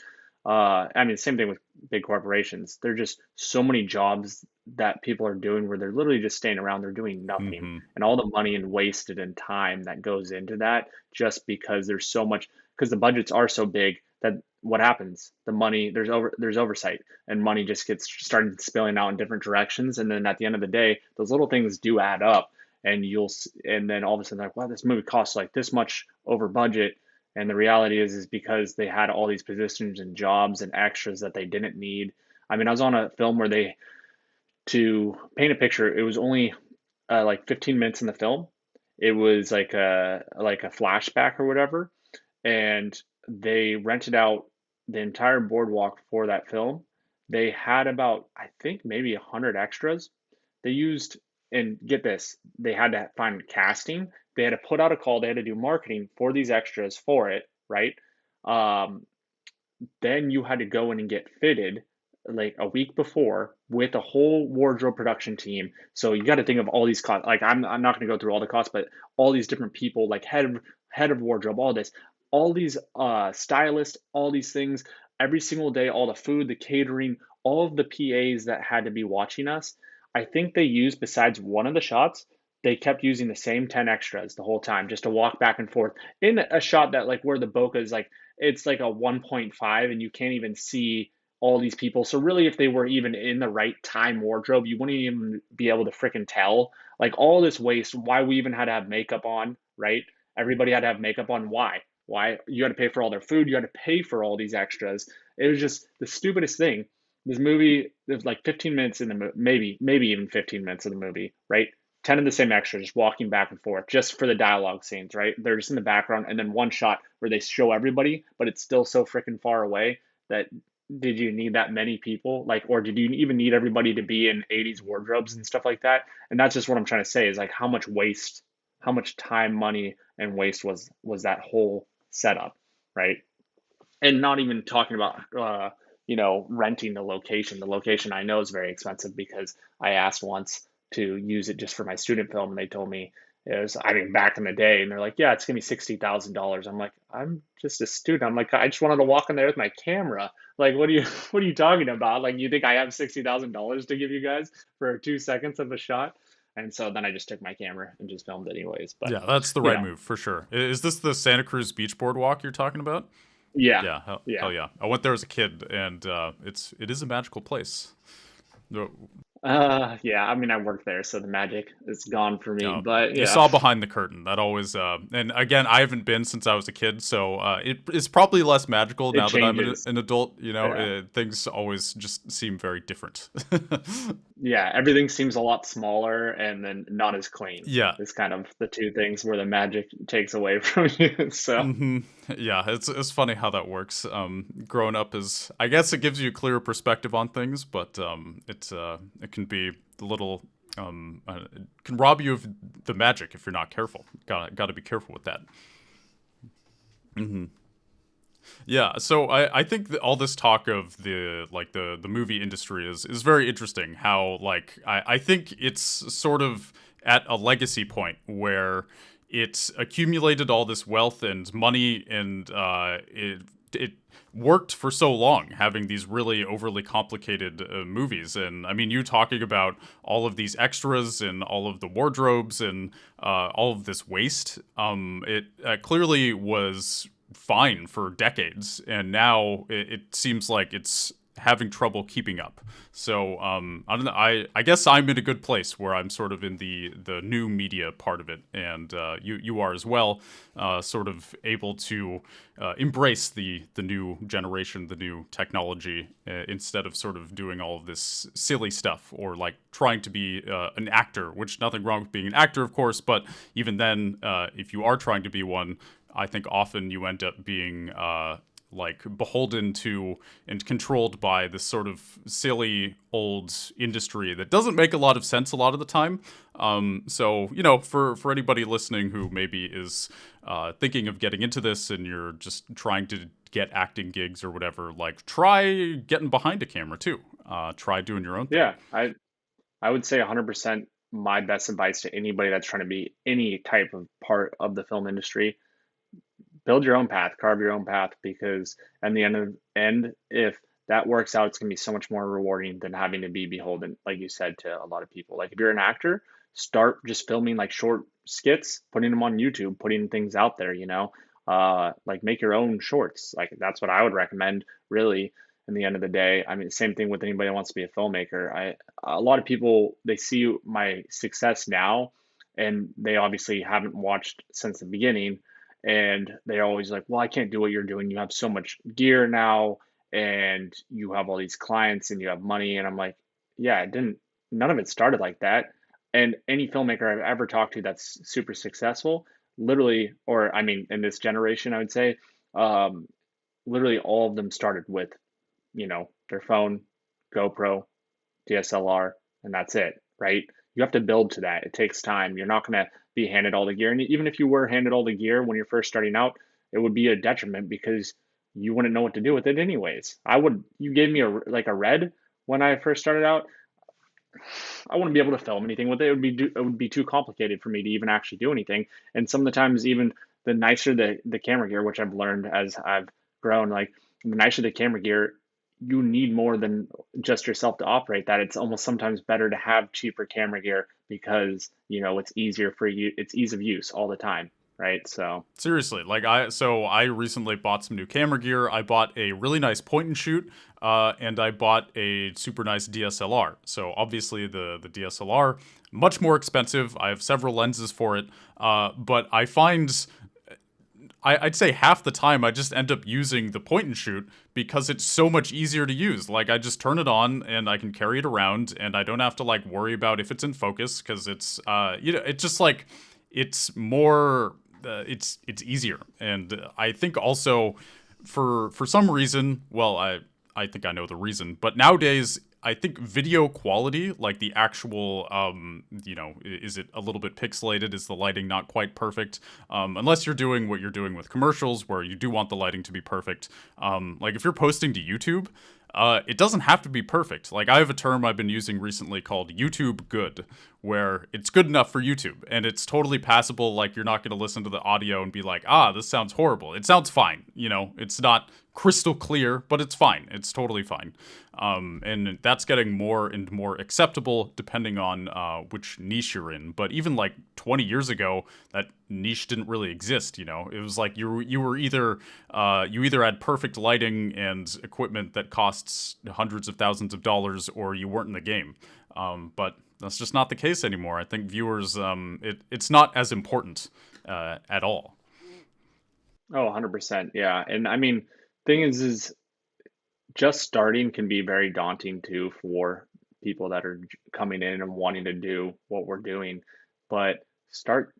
I mean, same thing with big corporations. There are just so many jobs that people are doing where they're literally just staying around, they're doing nothing, Hmm. and all the money and wasted and time that goes into that just because there's so much, because the budgets are so big that what happens? The money, there's oversight, and money just gets started spilling out in different directions. And then at the end of the day, those little things do add up, and and then all of a sudden, like, wow, this movie costs like this much over budget. And the reality is because they had all these positions and jobs and extras that they didn't need. I mean, I was on a film where they, to paint a picture, it was only like 15 minutes in the film. It was like a flashback or whatever, and they rented out the entire boardwalk for that film. They had about, I think, maybe 100 extras. They used, and get this, they had to find casting. They had to put out a call. They had to do marketing for these extras for it, right? Um, then you had to go in and get fitted like a week before with a whole wardrobe production team. So you got to think of all these costs. Like I'm not going to go through all the costs, but all these different people, like head of wardrobe, all this, all these stylists, all these things, every single day, all the food, the catering, all of the PAs that had to be watching us. I think they used, besides one of the shots, they kept using the same 10 extras the whole time just to walk back and forth in a shot that, like, where the bokeh is, like, it's like a 1.5 and you can't even see all these people. So really, if they were even in the right time wardrobe, you wouldn't even be able to freaking tell. Like, all this waste, why we even had to have makeup on, right? Everybody had to have makeup on. Why? Why? You had to pay for all their food. You had to pay for all these extras. It was just the stupidest thing. This movie, there's like 15 minutes in the movie, maybe even 15 minutes of the movie, right? 10 of the same extras just walking back and forth just for the dialogue scenes, right? They're just in the background, and then one shot where they show everybody, but it's still so freaking far away that, did you need that many people? Like, or did you even need everybody to be in 80s wardrobes and stuff like that? And that's just what I'm trying to say, is like how much waste, how much time, money, and waste was that whole setup, right? And not even talking about renting the location. The location I know is very expensive because I asked once to use it just for my student film, and they told me it was, I mean, back in the day, and they're like, yeah, it's gonna be $60,000. I'm like, I'm just a student. I'm like, I just wanted to walk in there with my camera. Like, what are you what are you talking about? Like, you think I have $60,000 to give you guys for 2 seconds of a shot? And so then I just took my camera and just filmed anyways. But Yeah, that's the you right know, move for sure. Is this the Santa Cruz Beach Boardwalk you're talking about? yeah, Yeah, yeah. hell yeah. I went there as a kid, and it is a magical place. No, Yeah, I mean, I work there, so the magic is gone for me. no, But you yeah, saw behind the curtain. That always, and again, I haven't been since I was a kid, so it is probably less magical it now that I'm changes. an adult. Yeah. Things always just seem very different. Yeah, everything seems a lot smaller and then not as clean. Yeah. It's kind of the two things where the magic takes away from you. So, hmm Yeah, it's funny how that works. Growing up is, I guess, it gives you a clearer perspective on things, but it can be a little it can rob you of the magic if you're not careful. Got to be careful with that. Yeah, so I think that all this talk of the movie industry is very interesting. How, like, I think it's sort of at a legacy point where it's accumulated all this wealth and money, and it worked for so long having these really overly complicated movies. And I mean, you talking about all of these extras and all of the wardrobes and all of this waste, it clearly was fine for decades, and now it seems like it's having trouble keeping up. So I don't know. I guess I'm in a good place where I'm sort of in the new media part of it, and you are as well, sort of able to embrace the new generation, the new technology, instead of sort of doing all of this silly stuff or like trying to be an actor. Which, nothing wrong with being an actor, of course, but even then, if you are trying to be one, I think often you end up being like beholden to and controlled by this sort of silly old industry that doesn't make a lot of sense a lot of the time. So for anybody listening who maybe is thinking of getting into this, and you're just trying to get acting gigs or whatever, like, try getting behind a camera too. Try doing your own thing. yeah, I would say 100% my best advice to anybody that's trying to be any type of part of the film industry: build your own path, carve your own path, because in the end, if that works out, it's gonna be so much more rewarding than having to be beholden, like you said, to a lot of people. Like, if you're an actor, start just filming like short skits, putting them on YouTube, putting things out there. like make your own shorts. Like that's what I would recommend, really. In the end of the day, I mean, same thing with anybody that wants to be a filmmaker. A lot of people, they see my success now, and they obviously haven't watched since the beginning, and they're always like, well, I can't do what you're doing. You have so much gear now, and you have all these clients, and you have money. And I'm like, yeah, it didn't. None of it started like that. And any filmmaker I've ever talked to that's super successful, literally, or I mean, in this generation, I would say, um, literally all of them started with, their phone, GoPro, DSLR, and that's it, right? You have to build to that. It takes time. You're not going to be handed all the gear. And even if you were handed all the gear when you're first starting out, it would be a detriment because you wouldn't know what to do with it anyways. You gave me a red when I first started out. I wouldn't be able to film anything with it. It would be too complicated for me to even actually do anything. And some of the times, even the nicer the camera gear, which I've learned as I've grown, like the nicer the camera gear, you need more than just yourself to operate that. It's almost sometimes better to have cheaper camera gear because it's easier for you. It's ease of use all the time, right? So Seriously, like I recently bought some new camera gear. I bought a really nice point and shoot, and I bought a super nice DSLR. So obviously the DSLR much more expensive. I have several lenses for it, but I find I'd say half the time I just end up using the point and shoot because it's so much easier to use. Like I just turn it on and I can carry it around, and I don't have to like worry about if it's in focus because it's it's just like it's more it's easier. And I think also for some reason, well, I think I know the reason, but nowadays I think video quality, like the actual, is it a little bit pixelated? Is the lighting not quite perfect? Unless you're doing what you're doing with commercials, where you do want the lighting to be perfect. Like if you're posting to YouTube, it doesn't have to be perfect. Like I have a term I've been using recently called YouTube good, where it's good enough for YouTube and it's totally passable. Like you're not going to listen to the audio and be like, this sounds horrible. It sounds fine. It's not crystal clear, but it's fine. It's totally fine. And that's getting more and more acceptable depending on which niche you're in. But even like 20 years ago, that niche didn't really exist. It was like you were either you either had perfect lighting and equipment that costs hundreds of thousands of dollars, or you weren't in the game. But that's just not the case anymore. I think viewers, it's not as important at all. oh, 100%. Yeah. And I mean, thing is just starting can be very daunting too for people that are coming in and wanting to do what we're doing. But start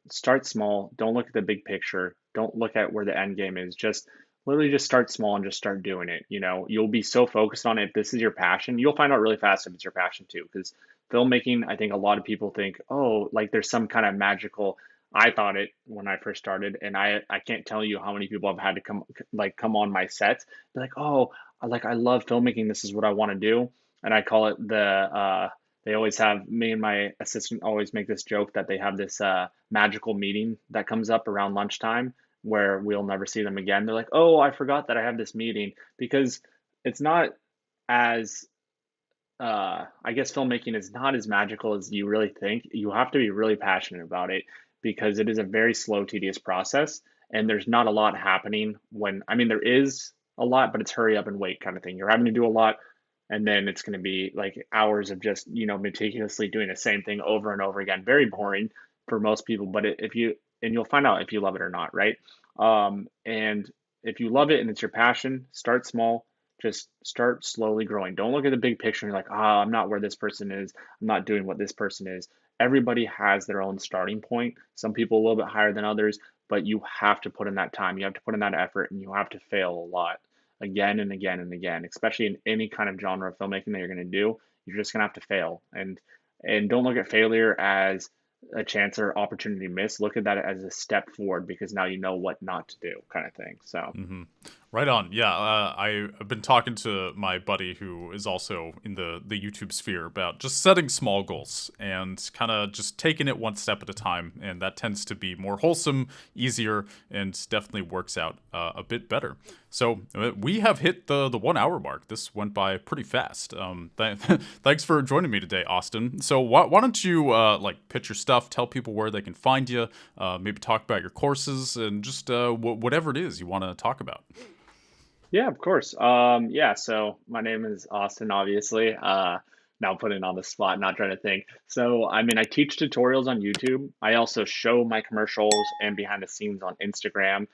small. Don't look at the big picture. Don't look at where the end game is. Just literally just start small and just start doing it. You'll be so focused on it. If this is your passion, you'll find out really fast if it's your passion too. Because filmmaking, I think a lot of people think, oh, like there's some kind of magical. I thought it when I first started, and I can't tell you how many people have had to come on my sets, be like, oh, I love filmmaking. This is what I want to do. And I call it they always have me and my assistant always make this joke that they have this magical meeting that comes up around lunchtime where we'll never see them again. They're like, oh, I forgot that I have this meeting because it's not as, I guess filmmaking is not as magical as you really think. You have to be really passionate about it because it is a very slow, tedious process. And there's not a lot happening I mean, there is a lot, but it's hurry up and wait kind of thing. You're having to do a lot, and then it's going to be like hours of just, meticulously doing the same thing over and over again. Very boring for most people, but and you'll find out if you love it or not, right? And if you love it and it's your passion, start small. Just start slowly growing. Don't look at the big picture and you're like, I'm not where this person is. I'm not doing what this person is. Everybody has their own starting point. Some people a little bit higher than others, but you have to put in that time. You have to put in that effort, and you have to fail a lot again and again and again, especially in any kind of genre of filmmaking that you're going to do. You're just going to have to fail. And don't look at failure as a chance or opportunity missed. Look at that as a step forward because now you know what not to do, kind of thing. So, Right on. Yeah, I've been talking to my buddy who is also in the YouTube sphere about just setting small goals and kind of just taking it one step at a time, and that tends to be more wholesome, easier, and definitely works out a bit better. So we have hit the 1 hour mark. This went by pretty fast. Thanks for joining me today, Austen. So why don't you like pitch your stuff, tell people where they can find you, maybe talk about your courses, and just whatever it is you want to talk about. Yeah, of course. Yeah, so my name is Austin, obviously. Now putting on the spot, not trying to think. So, I mean, I teach tutorials on YouTube. I also show my commercials and behind the scenes on Instagram.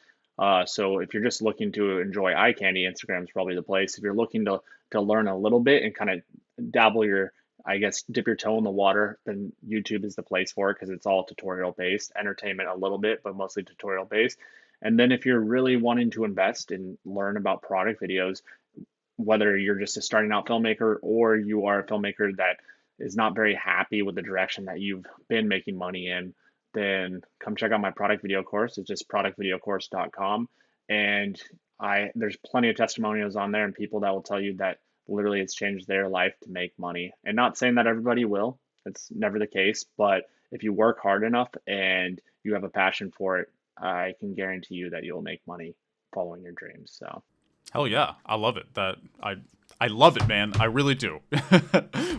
So if you're just looking to enjoy eye candy, Instagram is probably the place. If you're looking to learn a little bit and kind of dabble your, I guess, dip your toe in the water, then YouTube is the place for it because it's all tutorial based, entertainment a little bit, but mostly tutorial based. And then if you're really wanting to invest and learn about product videos, whether you're just a starting out filmmaker or you are a filmmaker that is not very happy with the direction that you've been making money in, then come check out my product video course. It's just productvideocourse.com. And there's plenty of testimonials on there and people that will tell you that literally it's changed their life to make money. And not saying that everybody will, it's never the case, but if you work hard enough and you have a passion for it, I can guarantee you that you'll make money following your dreams. So, Hell yeah, I love it. I love it, man. I really do.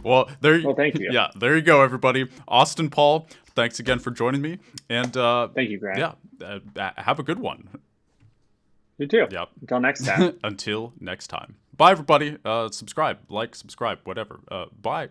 Well, there. well, thank you. Yeah, there you go, everybody. Austin Paul, thanks again for joining me, and Thank you, Grant. yeah, have a good one. You too. Yep. Until next time. Until next time. Bye, everybody. Subscribe, like, subscribe, whatever. Bye.